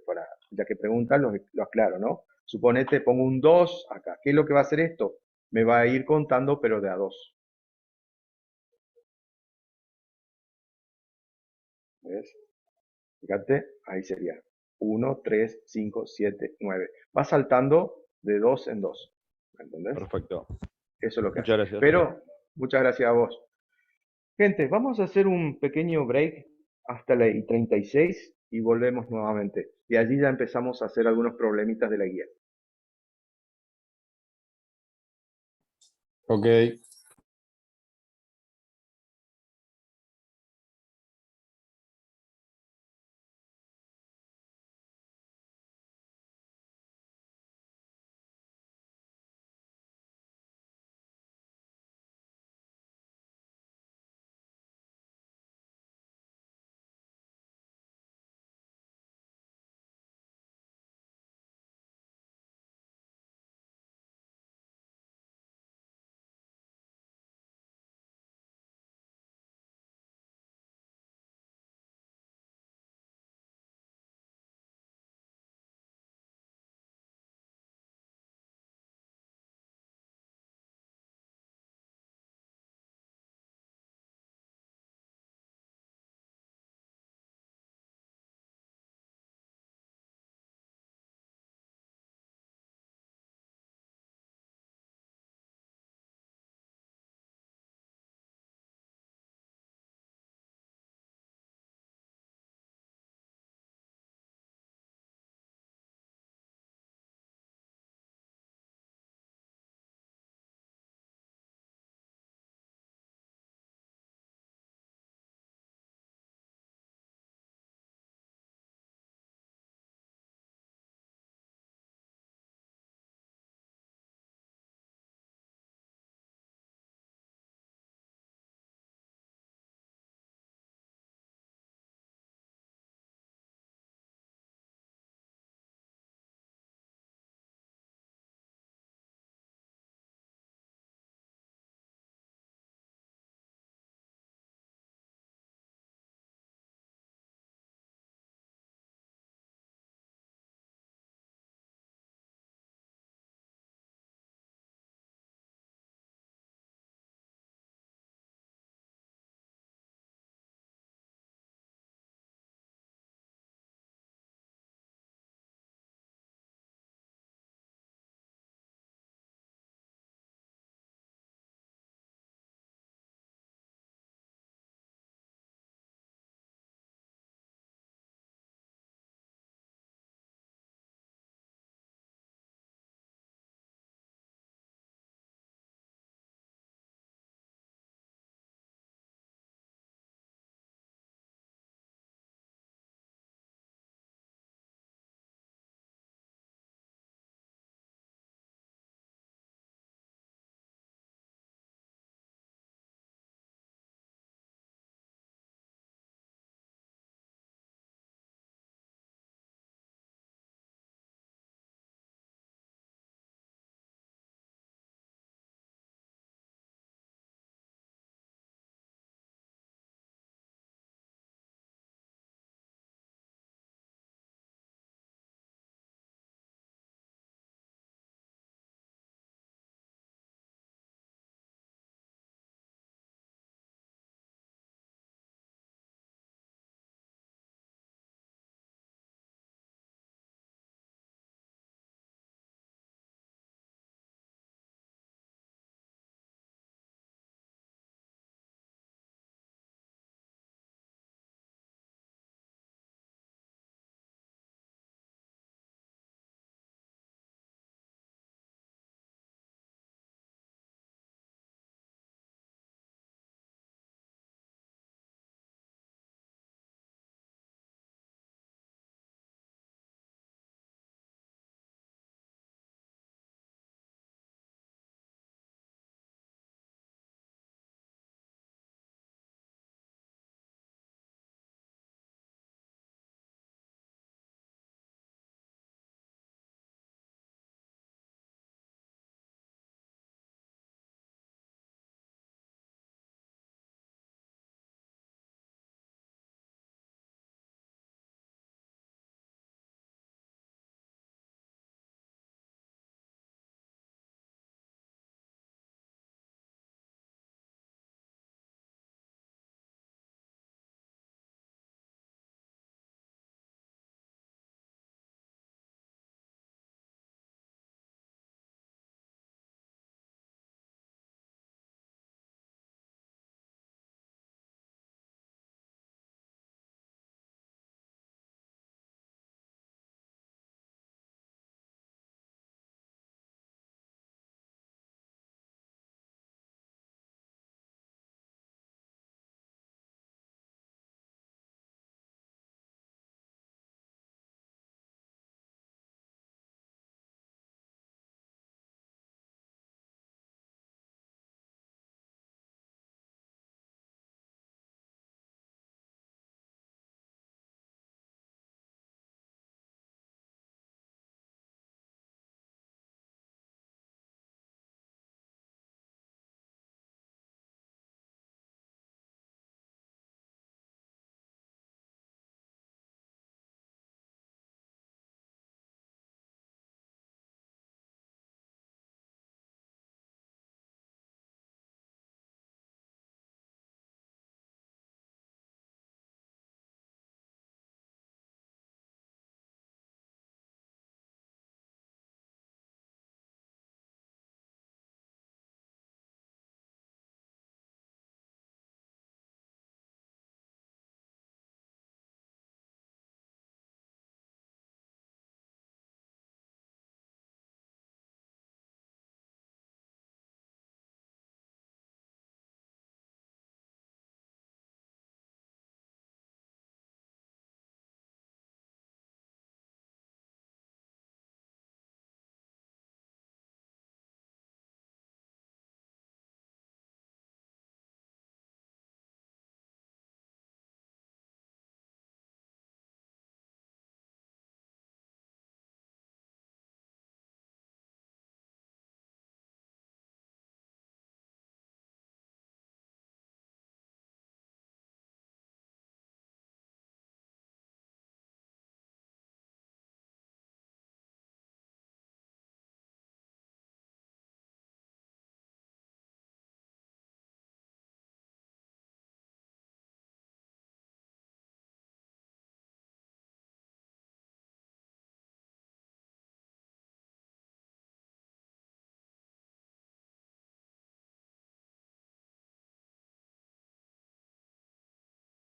ya que preguntan, lo aclaro, ¿no? Suponete, pongo un 2 acá. ¿Qué es lo que va a hacer esto? Me va a ir contando, pero de a 2. ¿Ves? Fíjate, ahí sería 1, 3, 5, 7, 9. Va saltando de 2 en 2. ¿Me entendés? Perfecto. Eso es lo que hace. Muchas gracias. Pero, muchas gracias a vos. Gente, vamos a hacer un pequeño break hasta la I-36 y volvemos nuevamente. Y allí ya empezamos a hacer algunos problemitas de la guía. Ok.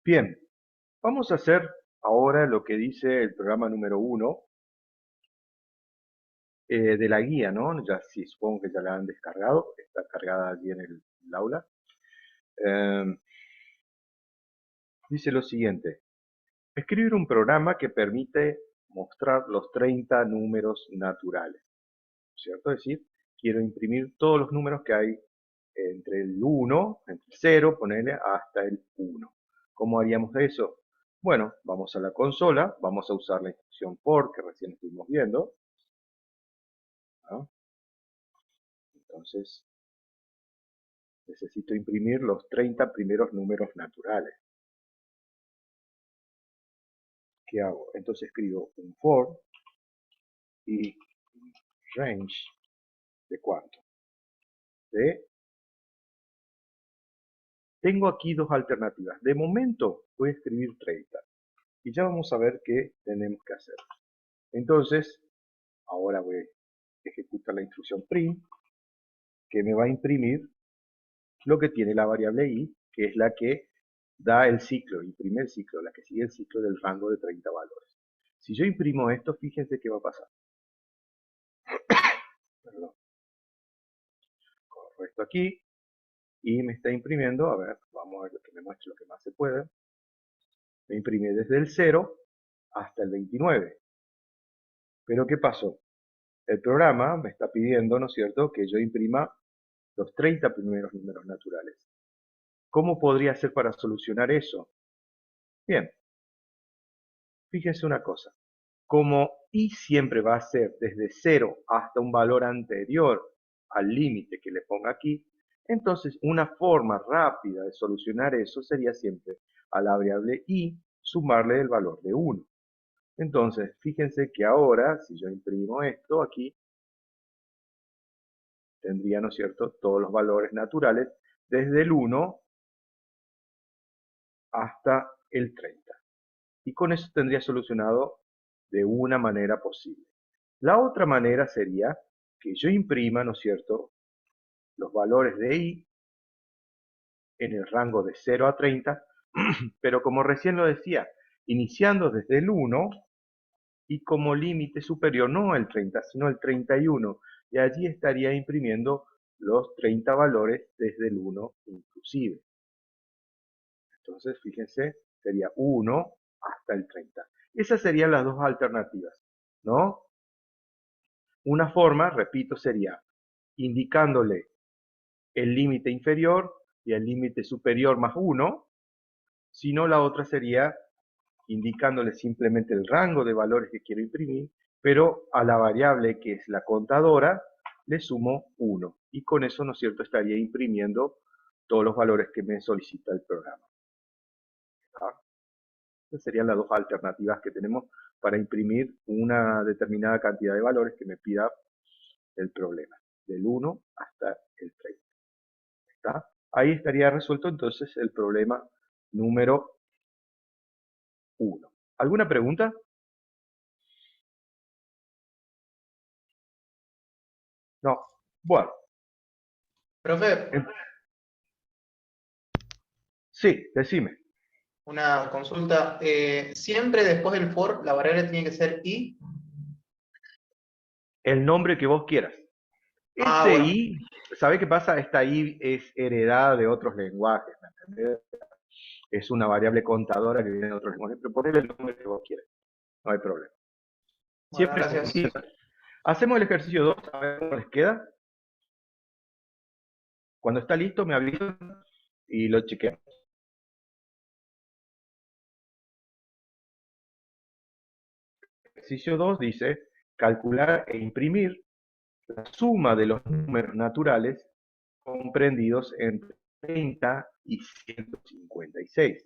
Bien, vamos a hacer ahora lo que dice el programa número 1 de la guía, ¿no? Ya sí, supongo que ya la han descargado, está cargada allí en el aula. Dice lo siguiente: escribir un programa que permite mostrar los 30 números naturales, ¿cierto? Es decir, quiero imprimir todos los números que hay entre el 1, entre el 0, ponerle hasta el 1. ¿Cómo haríamos eso? Bueno, vamos a la consola, vamos a usar la instrucción for que recién estuvimos viendo, ¿no? Entonces, necesito imprimir los 30 primeros números naturales. ¿Qué hago? Entonces escribo un for y range de cuánto. Tengo aquí dos alternativas. De momento voy a escribir 30 y ya vamos a ver qué tenemos que hacer. Entonces, ahora voy a ejecutar la instrucción print, que me va a imprimir lo que tiene la variable i, que es la que da el ciclo, imprime el ciclo, la que sigue el ciclo del rango de 30 valores. Si yo imprimo esto, fíjense qué va a pasar. Perdón. Corro esto aquí y me está imprimiendo, a ver, vamos a ver que me muestre lo que más se puede. Me imprime desde el 0 hasta el 29. Pero ¿qué pasó? El programa me está pidiendo, ¿no es cierto?, que yo imprima los 30 primeros números naturales. ¿Cómo podría hacer para solucionar eso? Bien, fíjense una cosa. Como i siempre va a ser desde 0 hasta un valor anterior al límite que le ponga aquí, entonces una forma rápida de solucionar eso sería siempre a la variable i sumarle el valor de 1. Entonces, fíjense que ahora, si yo imprimo esto aquí, tendría, ¿no es cierto?, todos los valores naturales desde el 1 hasta el 30. Y con eso tendría solucionado de una manera posible. La otra manera sería que yo imprima, ¿no es cierto?, los valores de i en el rango de 0 a 30, pero como recién lo decía, iniciando desde el 1 y como límite superior no el 30, sino el 31, y allí estaría imprimiendo los 30 valores desde el 1 inclusive. Entonces, fíjense, sería 1 hasta el 30. Esas serían las dos alternativas, ¿no? Una forma, repito, sería indicándole el límite inferior y el límite superior más 1, sino la otra sería indicándole simplemente el rango de valores que quiero imprimir, pero a la variable que es la contadora le sumo 1. Y con eso, ¿no es cierto?, estaría imprimiendo todos los valores que me solicita el programa. Estas serían las dos alternativas que tenemos para imprimir una determinada cantidad de valores que me pida el problema, del 1 hasta el 30. ¿Está? Ahí estaría resuelto entonces el problema número 1. ¿Alguna pregunta? No. Bueno. Profe, Sí, decime. una consulta. Siempre después del for, la variable tiene que ser i. El nombre que vos quieras. Ah, Ese bueno. i, ¿sabe qué pasa? Esta i es heredada de otros lenguajes, ¿me entendés? Es una variable contadora que viene de otros lenguajes, pero ponele el nombre que vos quieras. No hay problema. Bueno, Siempre gracias. hacemos el ejercicio 2, a ver cómo les queda. Cuando está listo me avisan y lo chequeamos. Ejercicio 2 dice calcular e imprimir la suma de los números naturales comprendidos entre 30 y 156.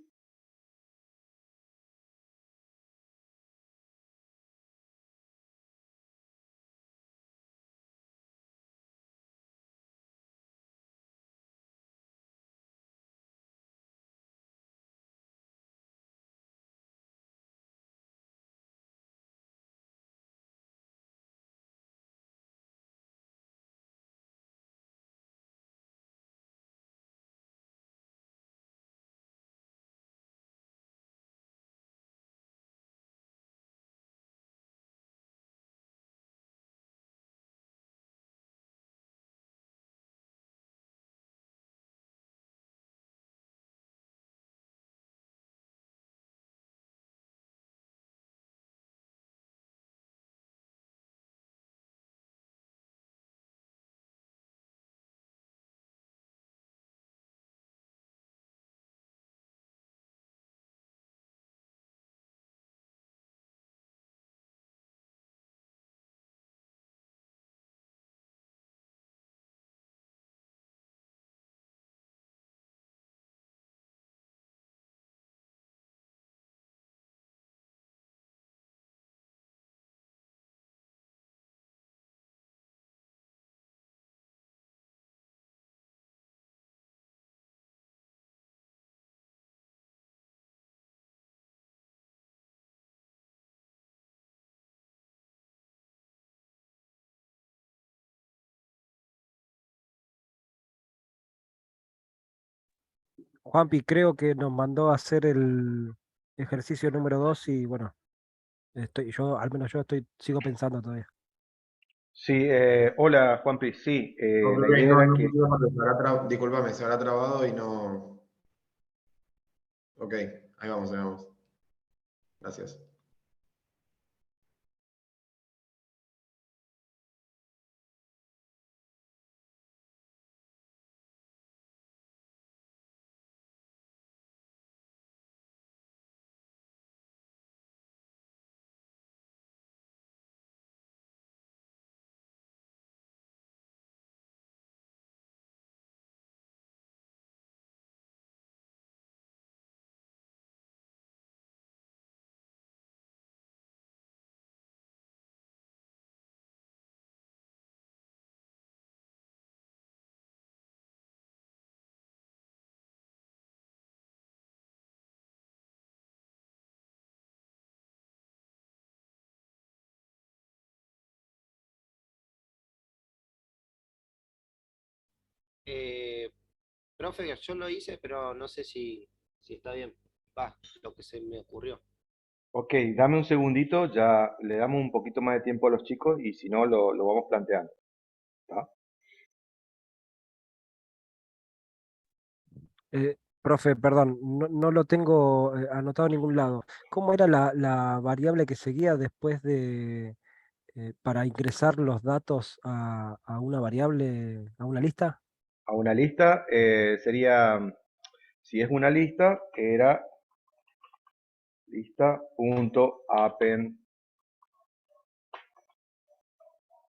Juanpi, creo que nos mandó a hacer el ejercicio número 2 y bueno, al menos yo sigo pensando todavía. Sí, hola Juanpi, sí, Ok, la ok, idea no, era no, que, discúlpame, se habrá trabado y no. Ok, ahí vamos, ahí vamos. Gracias. Eh, profe, yo lo hice, pero no sé si está bien. Va, lo que se me ocurrió. ok, dame un segundito, ya le damos un poquito más de tiempo a los chicos y si no lo vamos planteando, ¿tá? Profe, perdón, no lo tengo anotado en ningún lado. ¿Cómo era la variable que seguía después para ingresar los datos a una variable, a una lista? A una lista sería, si es una lista, era lista.append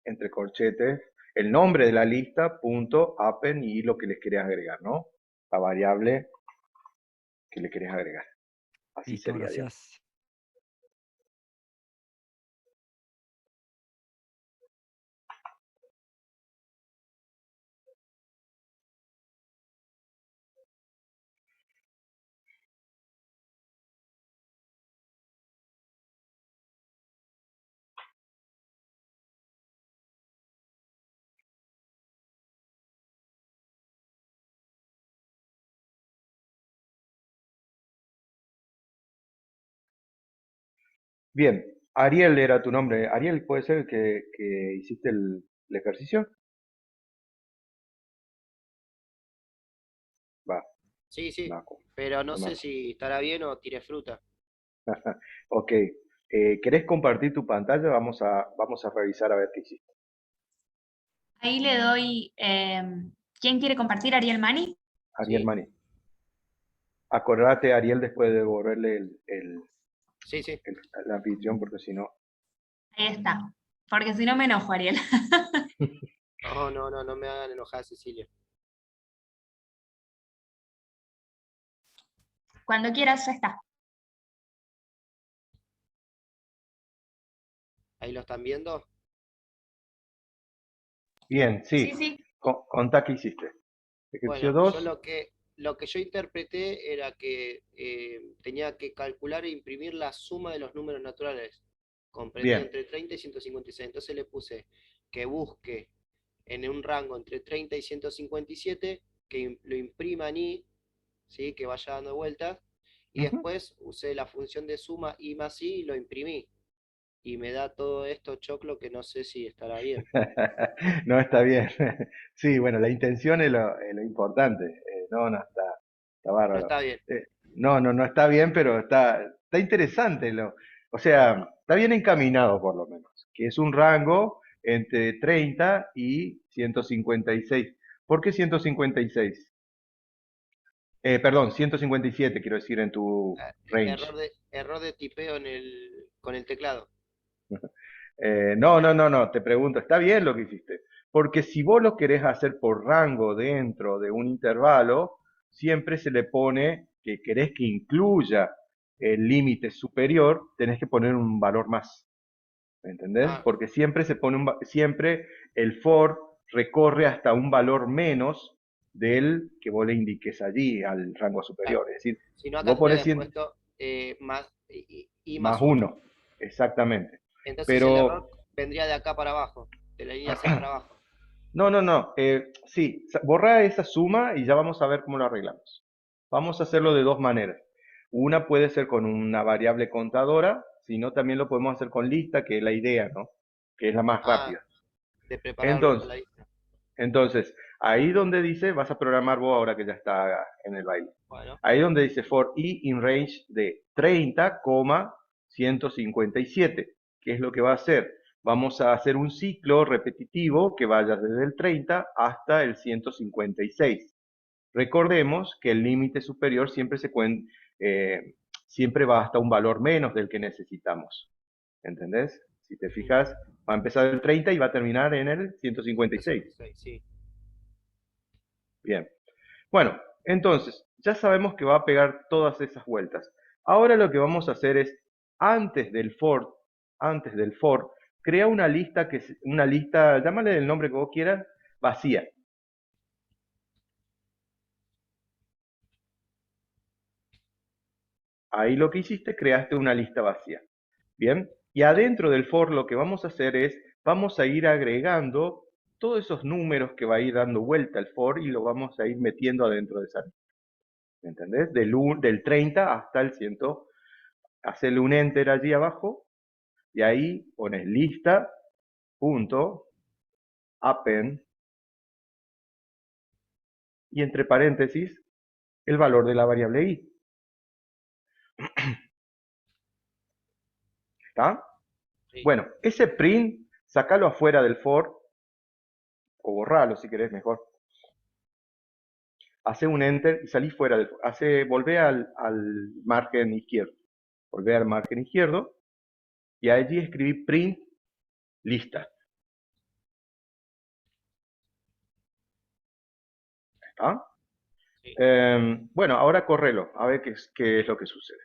entre corchetes, el nombre de la lista, punto append y lo que les querés agregar, ¿no? La variable que le querés agregar. Así Listo, sería, digamos. gracias. Bien, Ariel era tu nombre. Ariel, ¿puede ser que hiciste el ejercicio? Va, Sí, sí, va, pero no no sé más. si estará bien o tiré fruta. Ok, ¿querés compartir tu pantalla? Vamos a revisar a ver qué hiciste. Ahí le doy, ¿quién quiere compartir? ¿Ariel Mani? Ariel Sí, Mani. Acordate, Ariel, después de devolverle sí, sí. el anfitrión, porque si no... Ahí está. Porque si no me enojo, Ariel. No, no, no, no me hagan enojar, Cecilia. Cuando quieras, ya está. ¿Ahí lo están viendo? Bien, Sí, sí. sí. Contá qué hiciste. Ejercicio Bueno, yo 2. lo que yo interpreté era que tenía que calcular e imprimir la suma de los números naturales, comprendido Bien. entre 30 y 156. Entonces le puse que busque en un rango entre 30 y 157, que lo imprima en i, ¿sí? Que vaya dando vueltas, y Ujú. después usé la función de suma i más i y lo imprimí. Y me da todo esto choclo que no sé si estará bien. No está bien. Sí, bueno, la intención es lo importante. No, no, está No bárbaro. está bien. No está bien, pero está interesante. O sea, está bien encaminado por lo menos, que es un rango entre 30 y 156. ¿Por qué 156? Perdón, 157 quiero decir en tu range. Error de tipeo con el teclado. No, te pregunto, ¿está bien lo que hiciste? Porque si vos lo querés hacer por rango dentro de un intervalo, siempre se le pone que querés que incluya el límite superior, tenés que poner un valor más, ¿me entendés? Ah, Porque siempre siempre el for recorre hasta un valor menos del que vos le indiques allí al rango claro. superior. Es decir, Si no, si acá vos tendría que pones haber puesto más I más más uno. uno, exactamente. Entonces el error Pero vendría de acá para abajo, de la línea 6 para abajo. no. Sí, borra esa suma y ya vamos a ver cómo lo arreglamos. Vamos a hacerlo de dos maneras. Una puede ser con una variable contadora, sino también lo podemos hacer con lista, que es la idea, ¿no? Que es la más Ah, rápida. de prepararlo con la Entonces, lista. entonces, ahí donde dice, vas a programar vos ahora que ya está en el baile. Bueno, Ahí donde dice for i in range de 30,157. ¿Qué es lo que va a hacer? Vamos a hacer un ciclo repetitivo que vaya desde el 30 hasta el 156. Recordemos que el límite superior siempre va hasta un valor menos del que necesitamos. ¿Entendés? Si te fijas, va a empezar el 30 y va a terminar en el 156. sí. Bien. Bueno, entonces, ya sabemos que va a pegar todas esas vueltas. Ahora lo que vamos a hacer es, antes del for, crea una lista, llámale el nombre que vos quieras, vacía. Ahí lo que hiciste, creaste una lista vacía. Bien, y adentro del for lo que vamos a hacer es, vamos a ir agregando todos esos números que va a ir dando vuelta el for y lo vamos a ir metiendo adentro de esa lista. ¿Me entendés? Del 30 hasta el 100. Hacerle un enter allí abajo y ahí pones lista, punto, append, y entre paréntesis el valor de la variable i. ¿Está? Sí. Bueno, ese print, sacalo afuera del for, o borralo si querés mejor. Hace un enter y salí fuera del for. Volvé al margen izquierdo. Volvé al margen izquierdo y allí escribí print lista. ¿Está? Sí. Bueno, ahora córrelo, a ver qué es lo que sucede.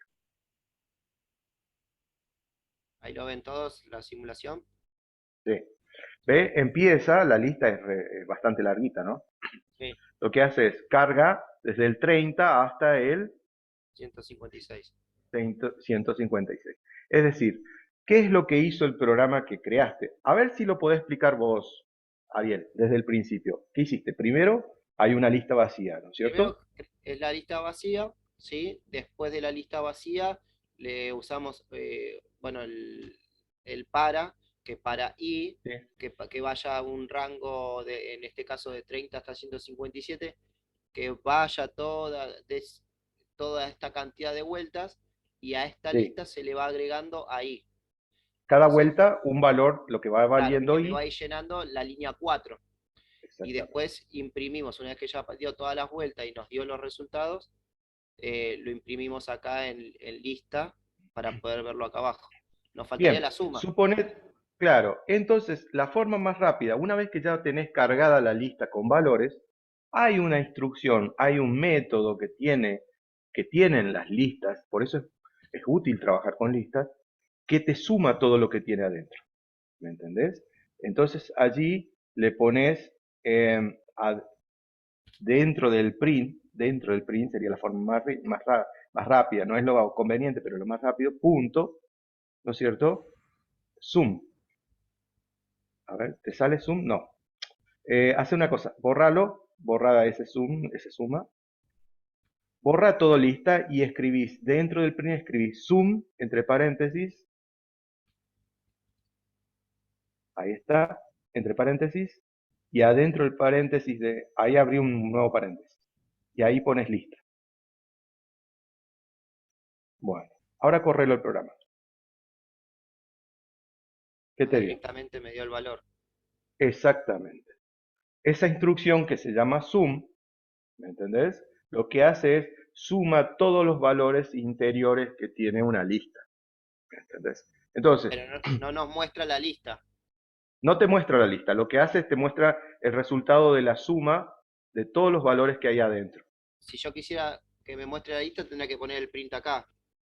Ahí lo ven todos, la simulación. Sí. Ve, empieza, la lista es bastante larguita, ¿no? Sí, Lo que hace es carga desde el 30 hasta el 156. 156. Es decir, ¿qué es lo que hizo el programa que creaste? A ver si lo podés explicar vos, Ariel, desde el principio. ¿Qué hiciste? Primero, hay una lista vacía, ¿no es cierto? Primero es la lista vacía, ¿sí? Después de la lista vacía le usamos, bueno, el para, que para i, Sí. que vaya a un rango, en este caso de 30 hasta 157, que vaya toda esta cantidad de vueltas y a esta Sí. lista se le va agregando ahí. Cada ¿Sí? vuelta un valor, lo que va Claro, valiendo que me y... va a ir llenando la línea 4. Y Exactamente. después imprimimos, una vez que ya dio todas las vueltas y nos dio los resultados, lo imprimimos acá en lista para poder verlo acá abajo. Nos faltaría Bien, la suma. claro, entonces la forma más rápida, una vez que ya tenés cargada la lista con valores, hay una instrucción, hay un método que tienen las listas, por eso es útil trabajar con listas, que te suma todo lo que tiene adentro. ¿Me entendés? Entonces allí le pones dentro del print sería la forma más rápida, no es lo conveniente, pero lo más rápido, punto, ¿no es cierto? Sum. A ver, ¿te sale sum? No. Hace una cosa, borra ese suma. Borra todo lista y escribís, dentro del print escribís sum, entre paréntesis. Ahí está, entre paréntesis. Y adentro del paréntesis, ahí abrí un nuevo paréntesis. Y ahí pones lista. Bueno, ahora correlo el programa. ¿Qué te dio? Directamente me dio el valor. Exactamente. Esa instrucción que se llama sum, ¿me entendés? Lo que hace es suma todos los valores interiores que tiene una lista. ¿Me entendés? Entonces, Pero no nos muestra la lista. no te muestra la lista, lo que hace es te muestra el resultado de la suma de todos los valores que hay adentro. Si yo quisiera que me muestre la lista, tendría que poner el print acá.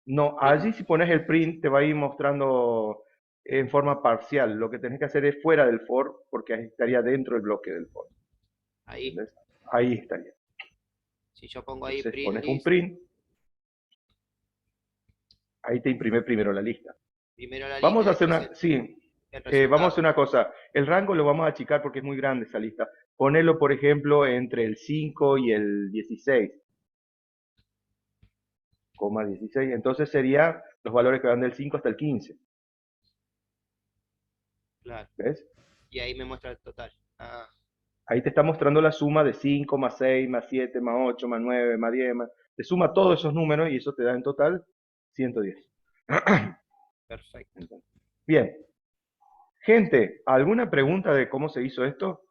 No, allí si pones el print te va a ir mostrando en forma parcial. Lo que tenés que hacer es fuera del for, porque ahí estaría dentro del bloque del for. Ahí. ¿Entendés? Ahí estaría. Si yo pongo ahí Entonces print pones un list, print, ahí te imprime primero la lista. primero la Vamos lista a y hacer después vamos a hacer una cosa. El rango lo vamos a achicar porque es muy grande esa lista. Ponelo, por ejemplo, entre el 5 y el 16. 16. Entonces serían los valores que van del 5 hasta el 15. Claro. ¿Ves? Y ahí me muestra el total. Ah, Ahí te está mostrando la suma de 5 más 6 más 7 más 8 más 9 más 10 más... Te suma todos esos números y eso te da en total 110. perfecto. Bien. Gente, ¿alguna pregunta de cómo se hizo esto?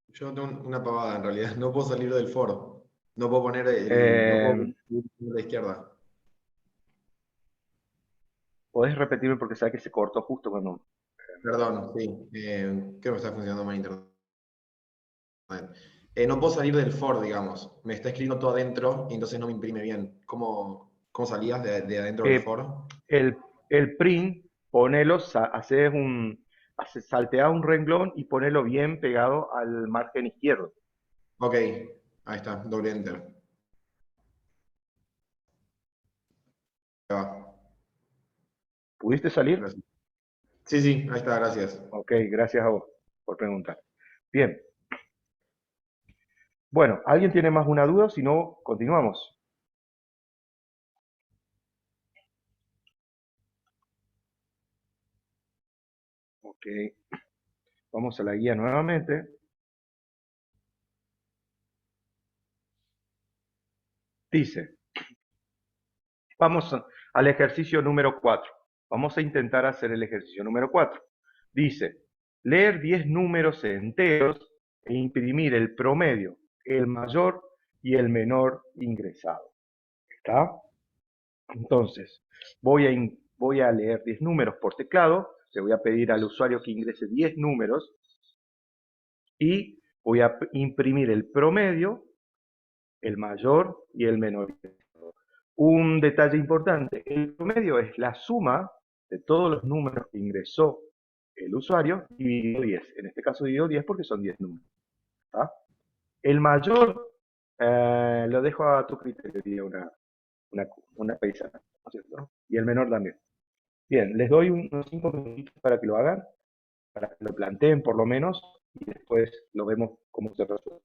Yo tengo una pavada en realidad. No puedo salir del for. No puedo poner no puedo poner la izquierda. ¿Podés repetirme porque sabes que se cortó justo cuando... Perdón, sí. Creo que está funcionando mal internet. No puedo salir del for, digamos. Me está escribiendo todo adentro y entonces no me imprime bien. ¿Cómo salías de adentro del for? El print, ponelo, saltea un renglón y ponelo bien pegado al margen izquierdo. Ok, ahí está, doble enter. Ahí va. ¿Pudiste salir? Gracias. Sí, sí, ahí está, gracias. Ok, gracias a vos por preguntar. Bien. Bueno, ¿alguien tiene más una duda? Si no, continuamos. Ok. Vamos a la guía nuevamente. Dice, vamos al ejercicio número 4. Vamos a intentar hacer el ejercicio número 4. Dice, leer 10 números enteros e imprimir el promedio, el mayor y el menor ingresado. ¿Está? Entonces, voy a leer 10 números por teclado, le voy a pedir al usuario que ingrese 10 números y voy a imprimir el promedio, el mayor y el menor. Un detalle importante, el promedio es la suma de todos los números que ingresó el usuario dividido 10. En este caso dividido 10 porque son 10 números. ¿Está? El mayor lo dejo a tu criterio, diría una paisana, ¿no es cierto? Y el menor también. Bien, les doy unos 5 minutitos para que lo hagan, para que lo planteen por lo menos, y después lo vemos cómo se resuelve.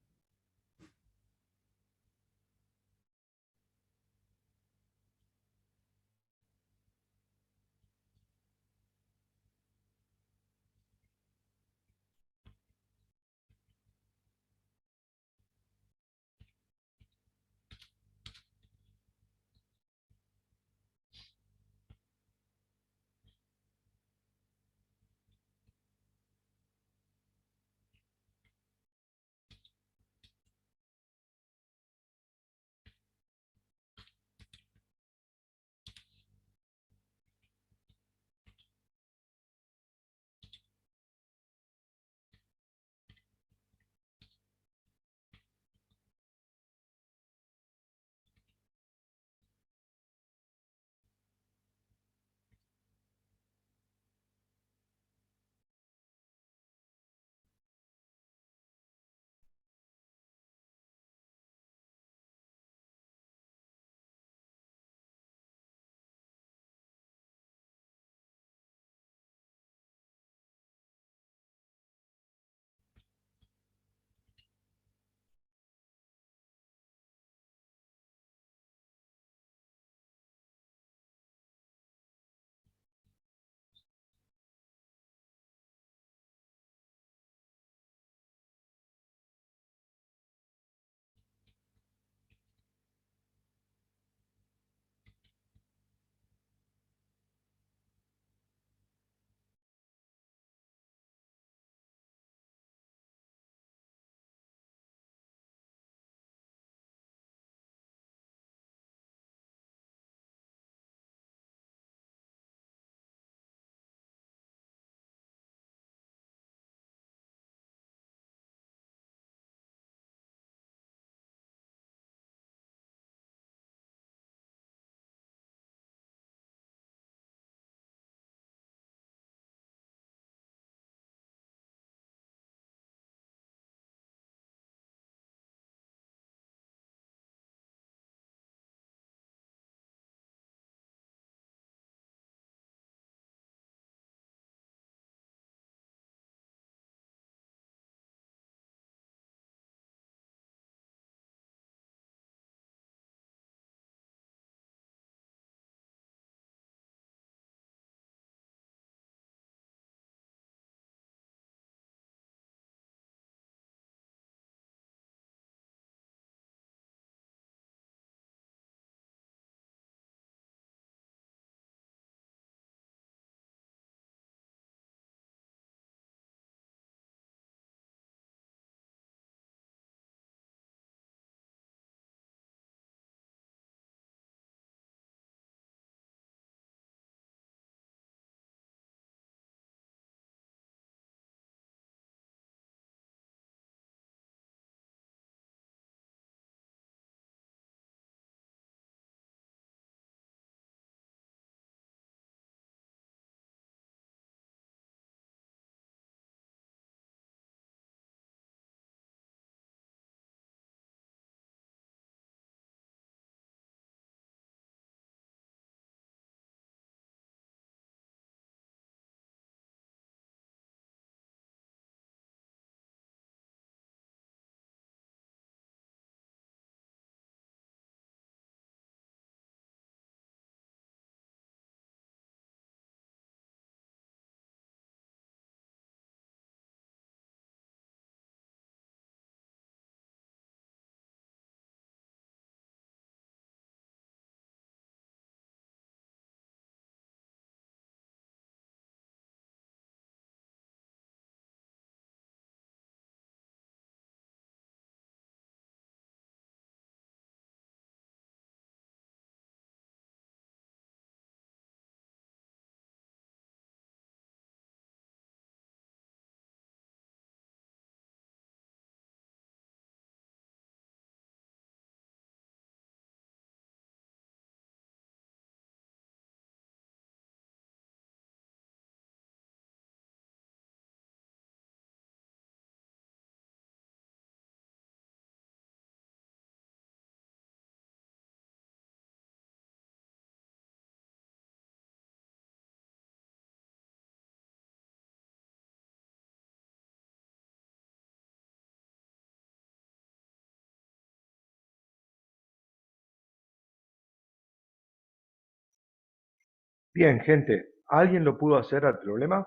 Bien, gente, ¿alguien lo pudo hacer al problema?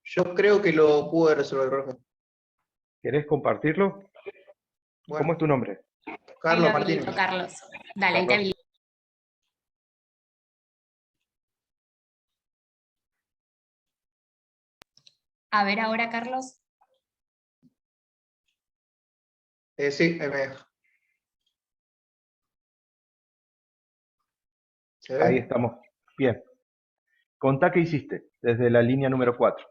Yo creo que lo pude resolver, profe. ¿Querés compartirlo? ¿Cómo Bueno, es tu nombre? Ahí lo Carlos habilito, Martínez. Carlos. Dale, ahí te Carlos. habilito. A ver ahora, Carlos. Sí, ahí me deja. ¿Se Ahí ve? estamos. Bien. Contá qué hiciste desde la línea número 4.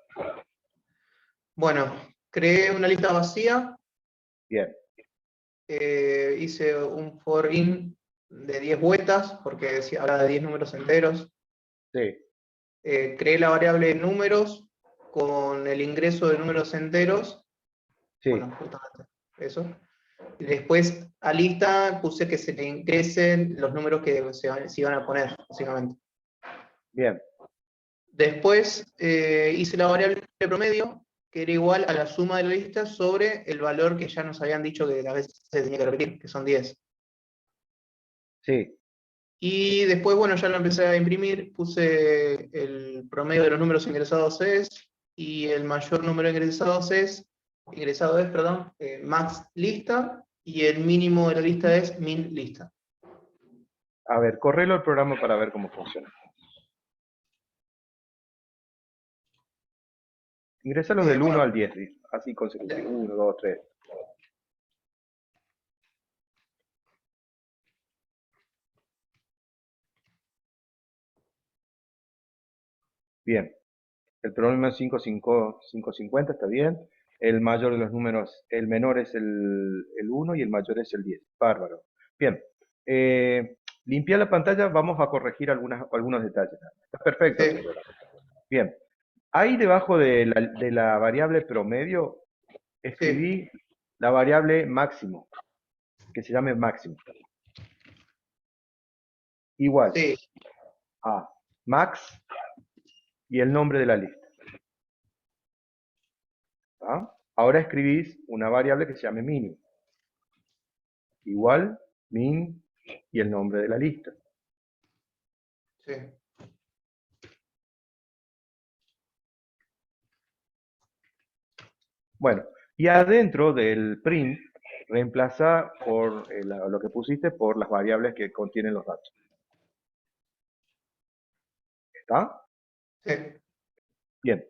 Bueno, creé una lista vacía, Bien, hice un for in de 10 vueltas, porque decía, habla de 10 números enteros. sí, Creé la variable números con el ingreso de números enteros. sí, Bueno, justamente eso. Y después a lista puse que se le ingresen los números que se iban a poner, básicamente. bien, Después hice la variable promedio, que era igual a la suma de la lista sobre el valor que ya nos habían dicho que a veces se tenía que repetir, que son 10. sí, Y después, bueno, ya lo empecé a imprimir, puse el promedio de los números ingresados es, y el mayor número ingresado es, perdón, max lista, y el mínimo de la lista es min lista. A ver, correlo el programa para ver cómo funciona. Ingrésalos del 1 Bueno, al 10, así consecutivo. 1, 2, 3. Bien. El problema es 550, está bien. El mayor de los números, el menor es el 1 y el mayor es el 10. Bárbaro. Bien. Limpia la pantalla, vamos a corregir algunos detalles. Está perfecto. sí, Bien. Ahí debajo de la variable promedio, sí, escribí la variable máximo, que se llame máximo. Igual sí, a max y el nombre de la lista. ¿Tá? Ahora escribís una variable que se llame mínimo. Igual, min y el nombre de la lista. sí. Bueno, y adentro del print, reemplaza por lo que pusiste por las variables que contienen los datos. ¿Está? Sí. Bien.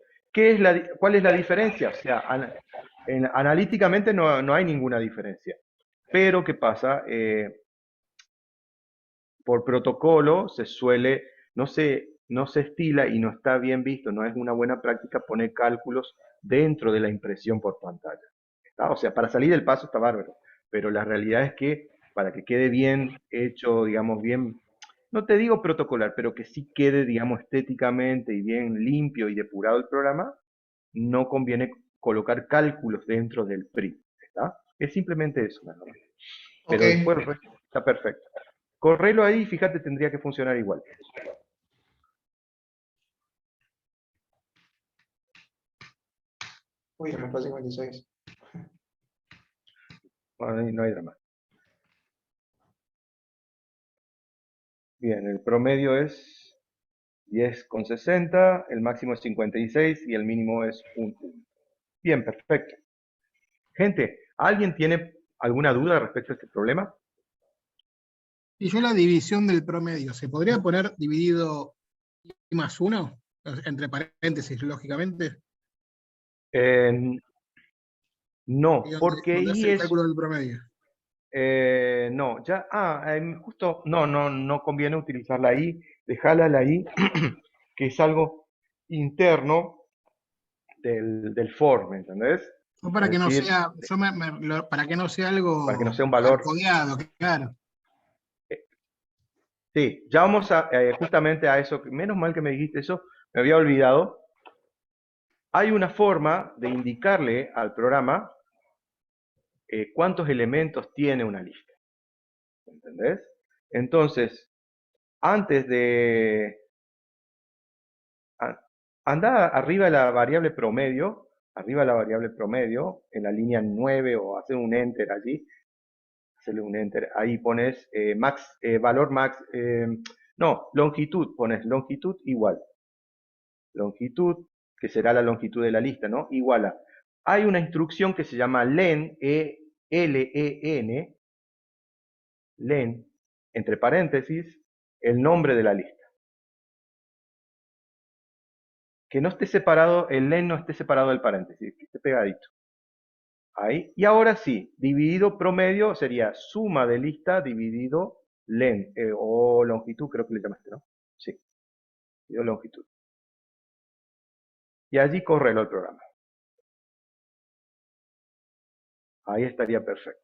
¿Cuál es la diferencia? O sea, analíticamente no hay ninguna diferencia. Pero, ¿qué pasa? Por protocolo se suele, no se estila y no está bien visto, no es una buena práctica poner cálculos dentro de la impresión por pantalla. ¿Está? O sea, para salir del paso está bárbaro, pero la realidad es que para que quede bien hecho, digamos, bien, no te digo protocolar, pero que sí quede, digamos, estéticamente y bien limpio y depurado el programa, no conviene colocar cálculos dentro del print. ¿Está? Es simplemente eso, nada más. Ok. Pero después el resto está perfecto. Correlo ahí, fíjate, tendría que funcionar igual. Uy, se me fue 56. No hay drama. Bien, el promedio es 10,60, el máximo es 56 y el mínimo es 1. Bien, perfecto. Gente, ¿alguien tiene alguna duda respecto a este problema? Y yo la división del promedio, ¿se podría poner dividido I más 1? Entre paréntesis, lógicamente. No, Y porque donde hace ahí el es... cálculo del promedio. no, ya... justo... No conviene utilizarla ahí. Dejala ahí, que es algo interno del for, ¿me entendés? No Es para que no decir, sea, para que no sea para que no algo sea un valor. hardcodeado, claro. Sí, ya vamos justamente a eso. Menos mal que me dijiste eso, me había olvidado. Hay una forma de indicarle al programa cuántos elementos tiene una lista. ¿Entendés? Entonces, antes de... Anda arriba de la variable promedio, en la línea 9 o hacer un enter allí, hacerle un enter, ahí pones valor max, No, longitud, pones longitud igual. Longitud, que será la longitud de la lista, ¿no? Igual a. Hay una instrucción que se llama len, L-E-N, len, entre paréntesis, el nombre de la lista. Que no esté separado, el len no esté separado del paréntesis, que esté pegadito. Ahí. Y ahora sí, dividido promedio sería suma de lista dividido len, o longitud, creo que le llamaste, ¿no? Sí, dividido longitud. Y allí córrelo el programa. Ahí estaría perfecto.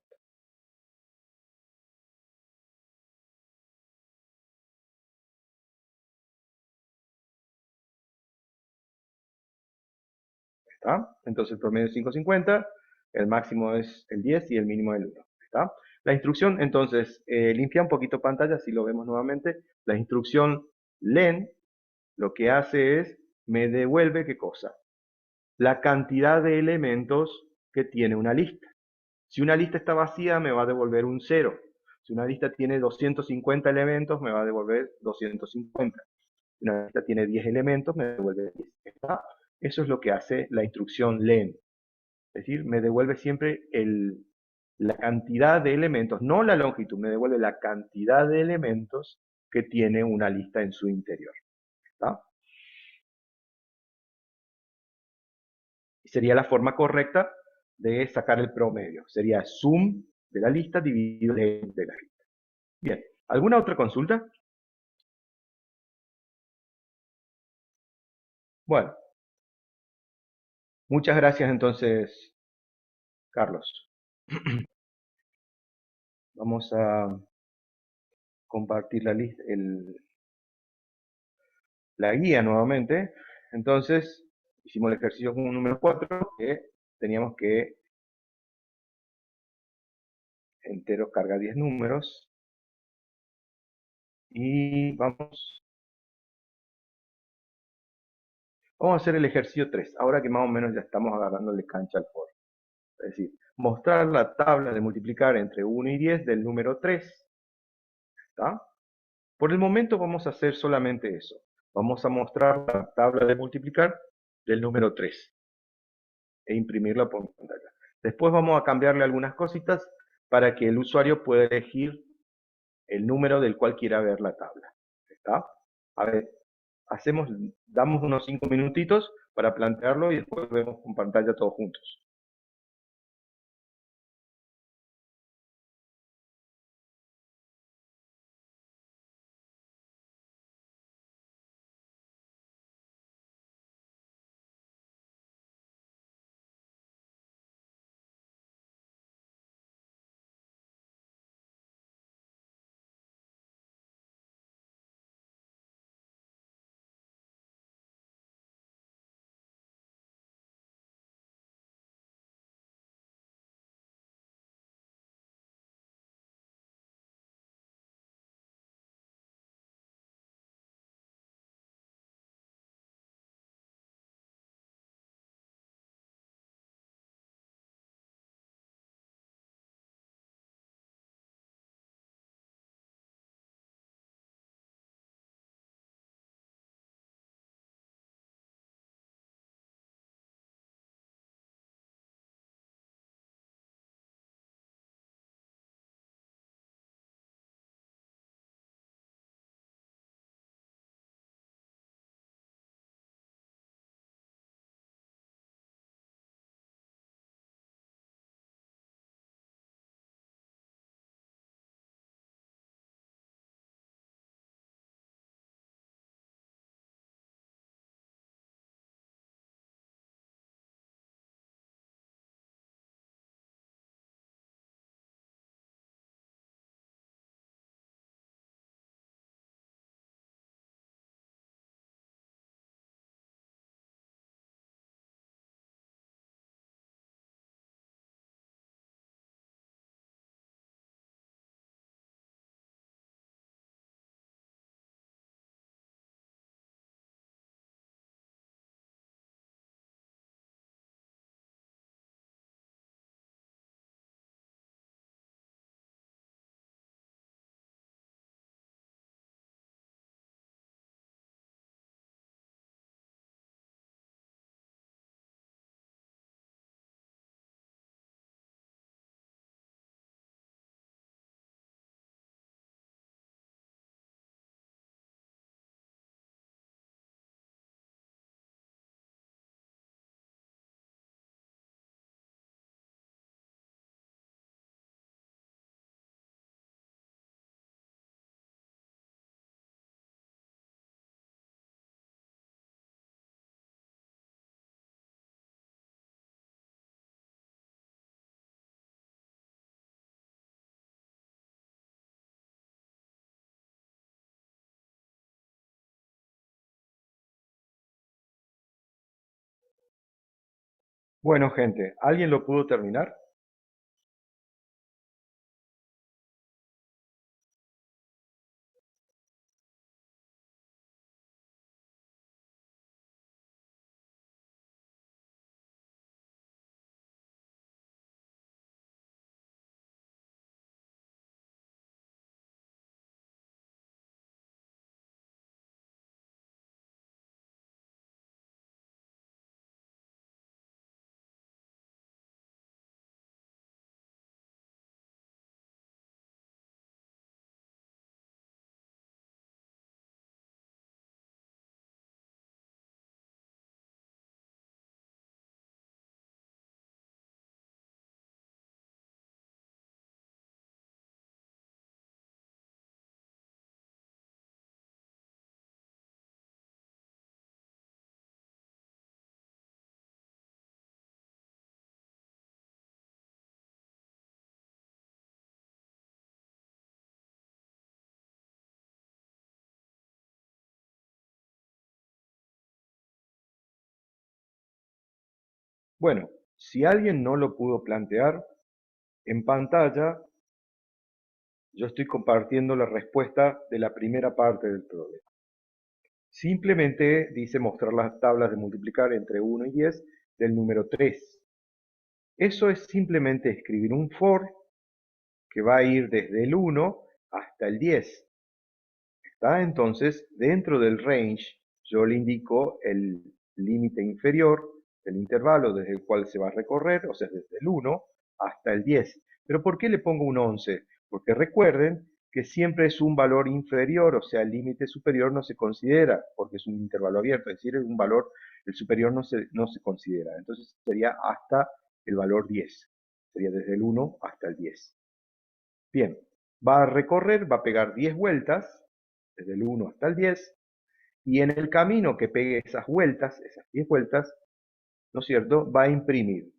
¿Está? Entonces el promedio es 550, el máximo es el 10 y el mínimo el 1. ¿Está? La instrucción, entonces, limpia un poquito pantalla, si lo vemos nuevamente. La instrucción len lo que hace es, me devuelve, ¿qué cosa? La cantidad de elementos que tiene una lista. Si una lista está vacía, me va a devolver un 0. Si una lista tiene 250 elementos, me va a devolver 250. Si una lista tiene 10 elementos, me devuelve 10. ¿Está? Eso es lo que hace la instrucción len. Es decir, me devuelve siempre la cantidad de elementos, no la longitud, me devuelve la cantidad de elementos que tiene una lista en su interior. ¿Está? Y sería la forma correcta de sacar el promedio. Sería sum de la lista dividido de la lista. Bien, ¿alguna otra consulta? Bueno, muchas gracias entonces, Carlos. Vamos a compartir la lista, la guía nuevamente. Entonces, hicimos el ejercicio con un número 4, que teníamos que entero carga 10 números. Y vamos a hacer el ejercicio 3, ahora que más o menos ya estamos agarrándole cancha al foro. Es decir, mostrar la tabla de multiplicar entre 1 y 10 del número 3. ¿Está? Por el momento vamos a hacer solamente eso. Vamos a mostrar la tabla de multiplicar del número 3 e imprimirla por pantalla. Después vamos a cambiarle algunas cositas para que el usuario pueda elegir el número del cual quiera ver la tabla. ¿Está? A ver, damos unos 5 minutitos para plantearlo y después vemos con pantalla todos juntos. Bueno, gente, ¿alguien lo pudo terminar? Bueno, si alguien no lo pudo plantear, en pantalla yo estoy compartiendo la respuesta de la primera parte del problema. Simplemente dice mostrar las tablas de multiplicar entre 1 y 10 del número 3. Eso es simplemente escribir un for que va a ir desde el 1 hasta el 10. ¿Está? Entonces, dentro del range, yo le indico el límite inferior del intervalo desde el cual se va a recorrer, o sea, desde el 1 hasta el 10. ¿Pero por qué le pongo un 11? Porque recuerden que siempre es un valor inferior, o sea, el límite superior no se considera, porque es un intervalo abierto, es decir, es un valor, el superior no se considera. Entonces sería hasta el valor 10. Sería desde el 1 hasta el 10. Bien, va a recorrer, va a pegar 10 vueltas, desde el 1 hasta el 10, y en el camino que pegue esas vueltas, esas 10 vueltas, ¿no es cierto?, va a imprimir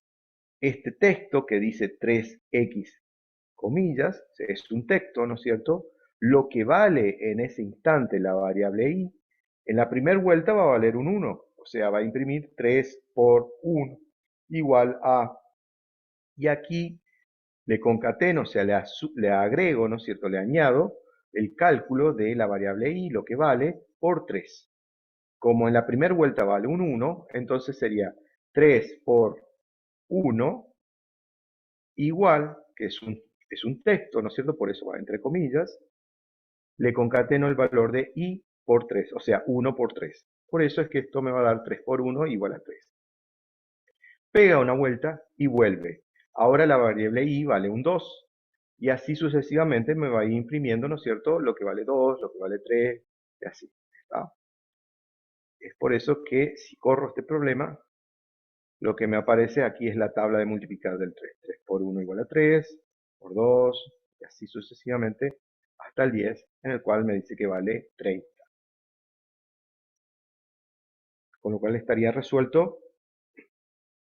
este texto que dice 3x, comillas, es un texto, ¿no es cierto? Lo que vale en ese instante la variable i, en la primera vuelta va a valer un 1, o sea, va a imprimir 3 por 1 igual a, y aquí le concateno, o sea, le agrego, ¿no es cierto?, le añado el cálculo de la variable i, lo que vale, por 3. Como en la primera vuelta vale un 1, entonces sería 3 por 1 igual, que es un texto, ¿no es cierto?, por eso va entre comillas, le concateno el valor de i por 3, o sea, 1 por 3. Por eso es que esto me va a dar 3 por 1 igual a 3. Pega una vuelta y vuelve. Ahora la variable i vale un 2. Y así sucesivamente me va a ir imprimiendo, ¿no es cierto?, lo que vale 2, lo que vale 3, y así. ¿Está? Es por eso que si corro este problema, lo que me aparece aquí es la tabla de multiplicar del 3. 3 por 1 igual a 3, por 2, y así sucesivamente hasta el 10, en el cual me dice que vale 30. Con lo cual estaría resuelto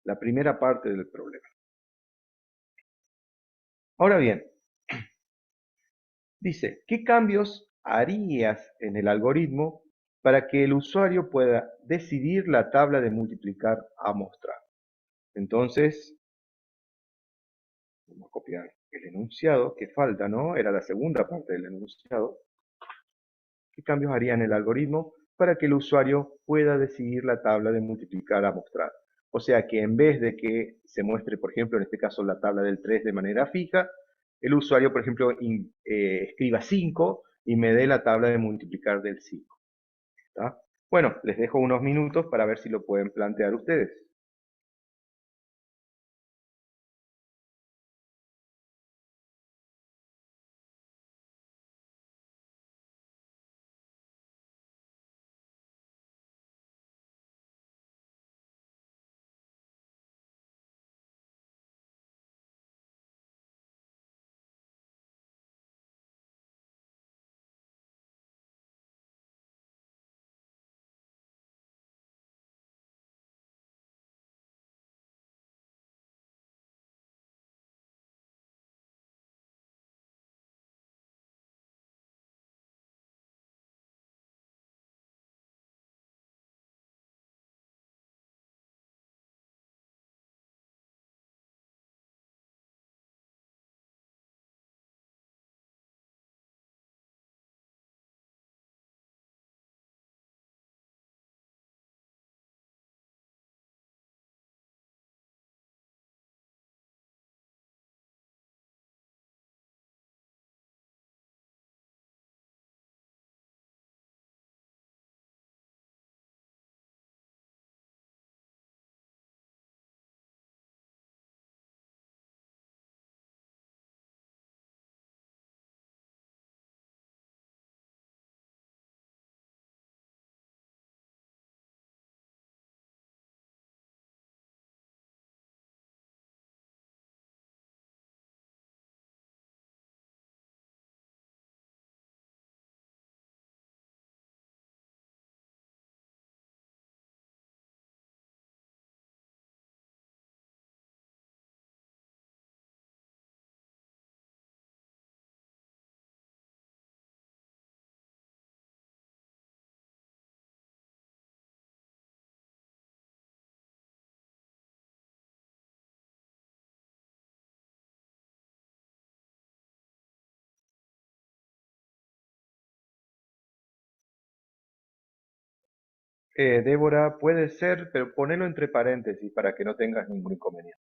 la primera parte del problema. Ahora bien, dice, ¿qué cambios harías en el algoritmo para que el usuario pueda decidir la tabla de multiplicar a mostrar? Entonces, vamos a copiar el enunciado que falta, ¿no? Era la segunda parte del enunciado. ¿Qué cambios haría en el algoritmo para que el usuario pueda decidir la tabla de multiplicar a mostrar? O sea que en vez de que se muestre, por ejemplo, en este caso la tabla del 3 de manera fija, el usuario, por ejemplo, escriba 5 y me dé la tabla de multiplicar del 5. ¿Está? Bueno, les dejo unos minutos para ver si lo pueden plantear ustedes. Débora, puede ser, pero ponelo entre paréntesis para que no tengas ningún inconveniente.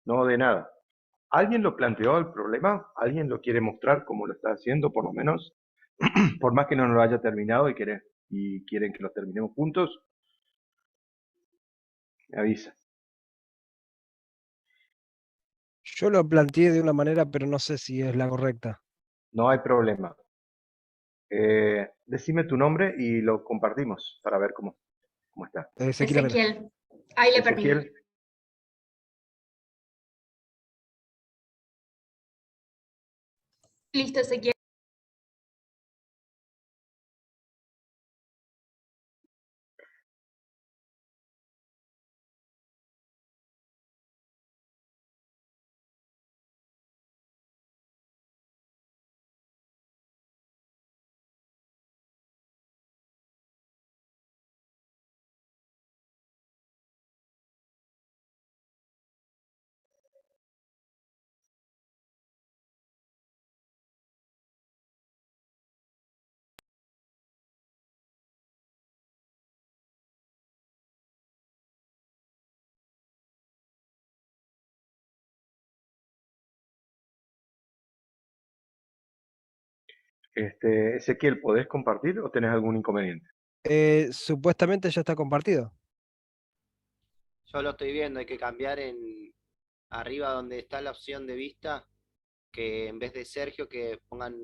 No, de nada. ¿Alguien lo planteó el problema? ¿Alguien lo quiere mostrar cómo lo está haciendo, por lo menos? Por más que no lo haya terminado y quieren que lo terminemos juntos, me avisa. Yo lo planteé de una manera, pero no sé si es la correcta. No hay problema. Decime tu nombre y lo compartimos para ver cómo está. Ezequiel Avena. Ezequiel, ahí le perdí. Ezequiel, Listo, Ezequiel. Ezequiel, ¿podés compartir o tenés algún inconveniente? Supuestamente ya está compartido. Yo lo estoy viendo, hay que cambiar en arriba donde está la opción de vista, que en vez de Sergio que pongan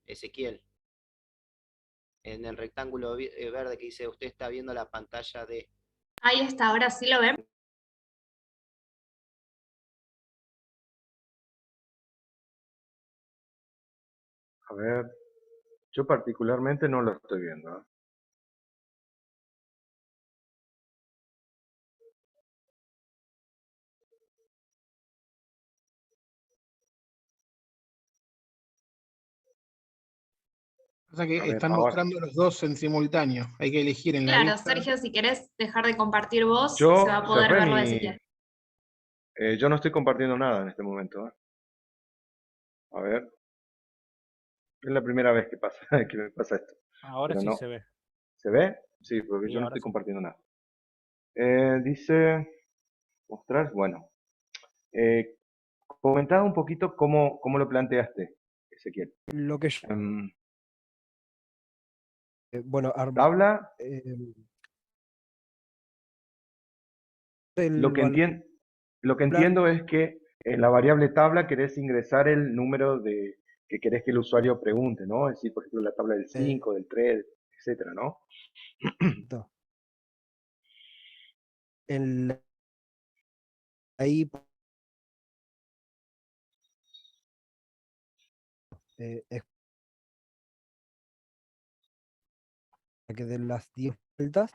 Ezequiel. En el rectángulo verde que dice usted está viendo la pantalla de... Ahí está, ahora sí lo ven. A ver, yo particularmente no lo estoy viendo, ¿eh? Pasa que A ver, están ahora. mostrando los dos en simultáneo. Hay que elegir en la Claro, vista. Sergio, si querés dejar de compartir vos, se va Yo a poder cerré ver lo de Ezequiel. yo no estoy compartiendo nada en este momento, ¿eh? A ver, es la primera vez que pasa, que me pasa esto. Ahora Pero sí no. se ve. ¿Se ve? Sí, porque Sí, yo no ahora estoy sí. compartiendo nada. Dice, mostrar, bueno. Eh, comentaba un poquito cómo lo planteaste, Ezequiel. Lo que yo, Em, bueno, tabla, el lo que valor lo que entiendo es que en la variable tabla querés ingresar el número que querés que el usuario pregunte, ¿no? Es decir, por ejemplo, la tabla del 5, del 3, etcétera, ¿no? en la- ahí es que de las 10 vueltas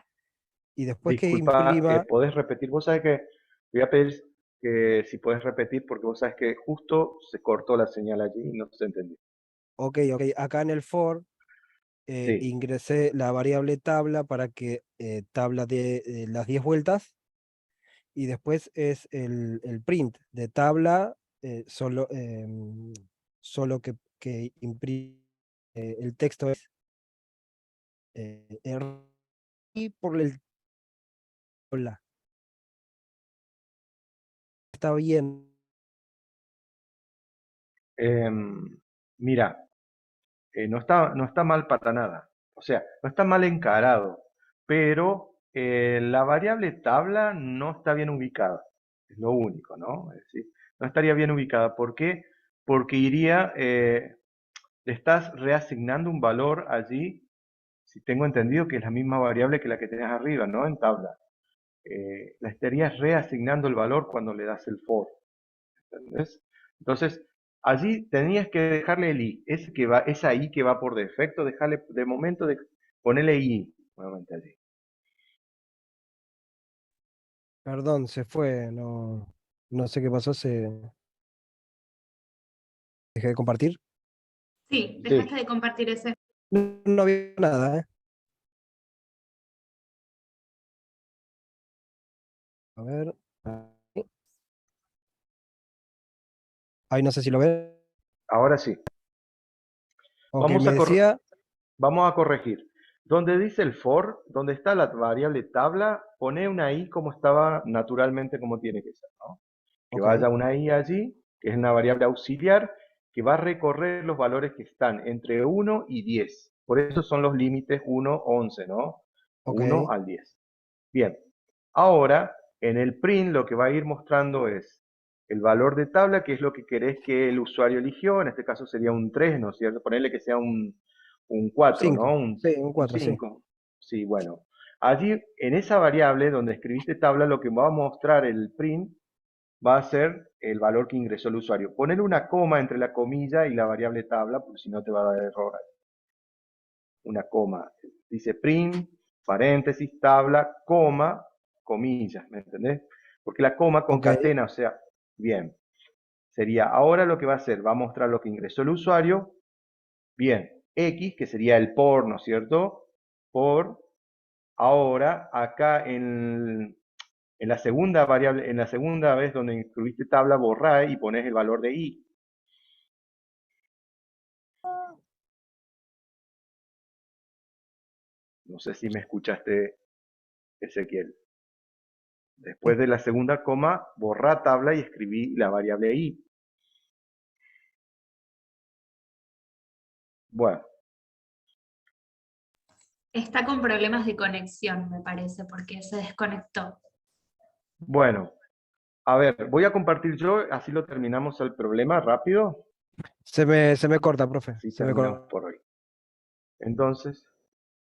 y después que Disculpa, imprima, ¿podés repetir? Vos sabés que te voy a pedir que si podés repetir porque vos sabés que justo se cortó la señal allí y no se entendió. ok, acá en el for Sí, ingresé la variable tabla para que tabla de las 10 vueltas y después es el print de tabla solo que imprime el texto es y por el tabla. Está bien. mira, no está mal para nada. O sea, no está mal encarado, pero la variable tabla no está bien ubicada. Es lo único, ¿no? Es decir, no estaría bien ubicada. ¿Por qué? Porque le estás reasignando un valor allí, si tengo entendido que es la misma variable que la que tenés arriba, ¿no? En tabla. La estarías reasignando el valor cuando le das el for. ¿Entendés? Entonces, allí tenías que dejarle el i, esa i que va por defecto, dejarle de momento ponerle i nuevamente allí. Perdón, se fue, no sé qué pasó, dejé de compartir. Sí, Sí. dejaste de compartir ese. No había nada, ¿eh? A ver. Ahí no sé si lo ven. Ahora sí. Ok, Vamos me a, decía, vamos a corregir. Donde dice el for, donde está la variable tabla, pone una i como estaba naturalmente como tiene que ser, ¿no? Que ok, vaya una i allí, que es una variable auxiliar, que va a recorrer los valores que están entre 1 y 10. Por eso son los límites 1, 11, ¿no? ok, 1 al 10. Bien, ahora en el print lo que va a ir mostrando es el valor de tabla, que es lo que querés que el usuario eligió, en este caso sería un 3, ¿no es cierto? Ponerle que sea un 4, ¿no? 5. Sí, un Un 4, sí. 5. Sí, bueno. Allí, en esa variable donde escribiste tabla, lo que va a mostrar el print va a ser el valor que ingresó el usuario. Poner una coma entre la comilla y la variable tabla, porque si no te va a dar error. Una coma. Dice print, paréntesis, tabla, coma, comillas, ¿me entendés? Porque la coma Ok, concatena, o sea, bien. Sería, ahora lo que va a hacer, va a mostrar lo que ingresó el usuario. Bien, X, que sería el por, ¿no es cierto? Por, ahora, acá en la segunda variable, en la segunda vez donde incluiste tabla, borrá y pones el valor de i. No sé si me escuchaste, Ezequiel. Después de la segunda coma, borrá tabla y escribí la variable i. Bueno, Está con problemas de conexión, me parece, porque se desconectó. bueno. A ver, voy a compartir yo, así lo terminamos el problema rápido. se me corta, profe. Así Se me terminamos corta. por hoy. Entonces,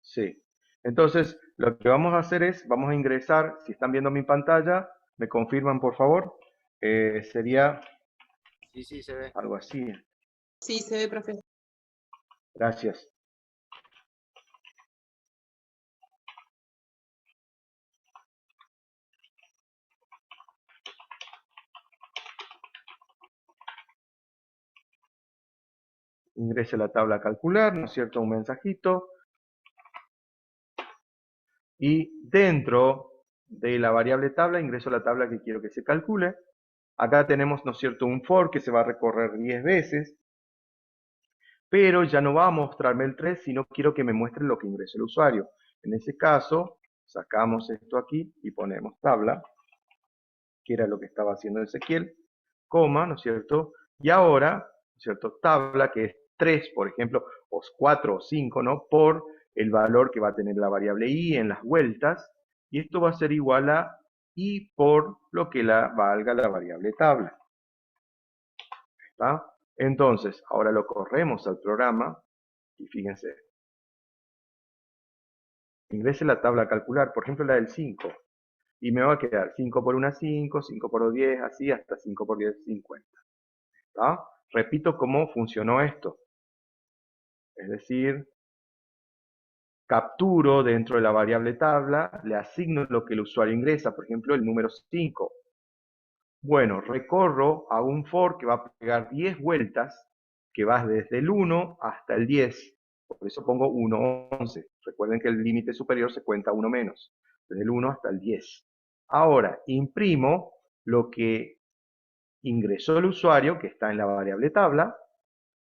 sí. Entonces, lo que vamos a hacer es, vamos a ingresar, si están viendo mi pantalla, me confirman por favor. Sería Sí, sí, se ve. algo así. Sí, se ve, profe. Gracias. Ingrese la tabla a calcular, ¿no es cierto? Un mensajito. Y dentro de la variable tabla, ingreso la tabla que quiero que se calcule. Acá tenemos, ¿no es cierto?, un for que se va a recorrer 10 veces. Pero ya no va a mostrarme el 3, sino quiero que me muestre lo que ingresó el usuario. En ese caso, sacamos esto aquí y ponemos tabla, que era lo que estaba haciendo Ezequiel, coma, ¿no es cierto? Y ahora, ¿no es cierto? Tabla, que es 3, por ejemplo, o 4 o 5, ¿no? Por el valor que va a tener la variable i en las vueltas, y esto va a ser igual a i por lo que valga la variable tabla. ¿Está? Entonces, ahora lo corremos al programa, y fíjense, ingrese la tabla a calcular, por ejemplo la del 5, y me va a quedar 5 por 1, 5, 5 por 2, 10, así hasta 5 por 10, 50. ¿Está? Repito cómo funcionó esto. Es decir, capturo dentro de la variable tabla, le asigno lo que el usuario ingresa, por ejemplo el número 5. Bueno, recorro a un for que va a pegar 10 vueltas, que va desde el 1 hasta el 10. Por eso pongo 1, 11. Recuerden que el límite superior se cuenta 1 menos, desde el 1 hasta el 10. Ahora, imprimo lo que ingresó el usuario, que está en la variable tabla,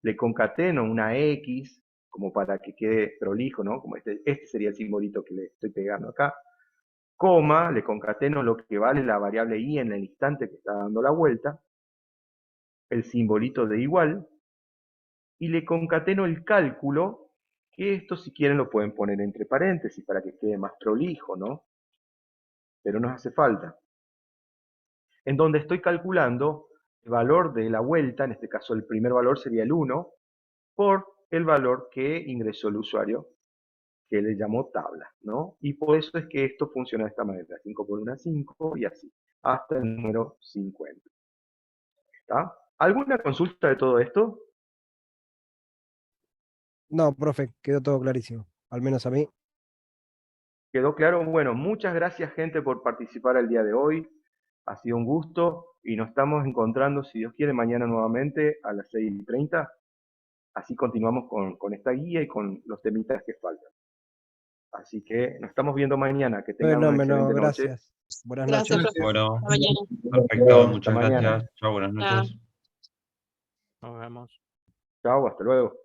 le concateno una X, como para que quede prolijo, ¿no? Como este sería el simbolito que le estoy pegando acá, coma, le concateno lo que vale la variable i en el instante que está dando la vuelta, el simbolito de igual, y le concateno el cálculo, que esto si quieren lo pueden poner entre paréntesis para que quede más prolijo, ¿no? Pero no hace falta. En donde estoy calculando el valor de la vuelta, en este caso el primer valor sería el 1, por el valor que ingresó el usuario, que le llamó tabla, ¿no? Y por eso es que esto funciona de esta manera, 5 por 1, 5 y así, hasta el número 50. ¿Está? ¿Alguna consulta de todo esto? No, profe, quedó todo clarísimo. Al menos a mí. ¿Quedó claro? Bueno, muchas gracias gente por participar el día de hoy. Ha sido un gusto y nos estamos encontrando, si Dios quiere, mañana nuevamente a las 6:30. Así continuamos con esta guía y con los temitas que faltan. Así que nos estamos viendo mañana. Que tengan una Fenómeno, excelente noche. gracias. Buenas Gracias, noches. profe. Bueno, Hasta mañana. perfecto, Hasta muchas mañana. gracias. Chao, buenas Chao. noches. Nos vemos. Chao, hasta luego.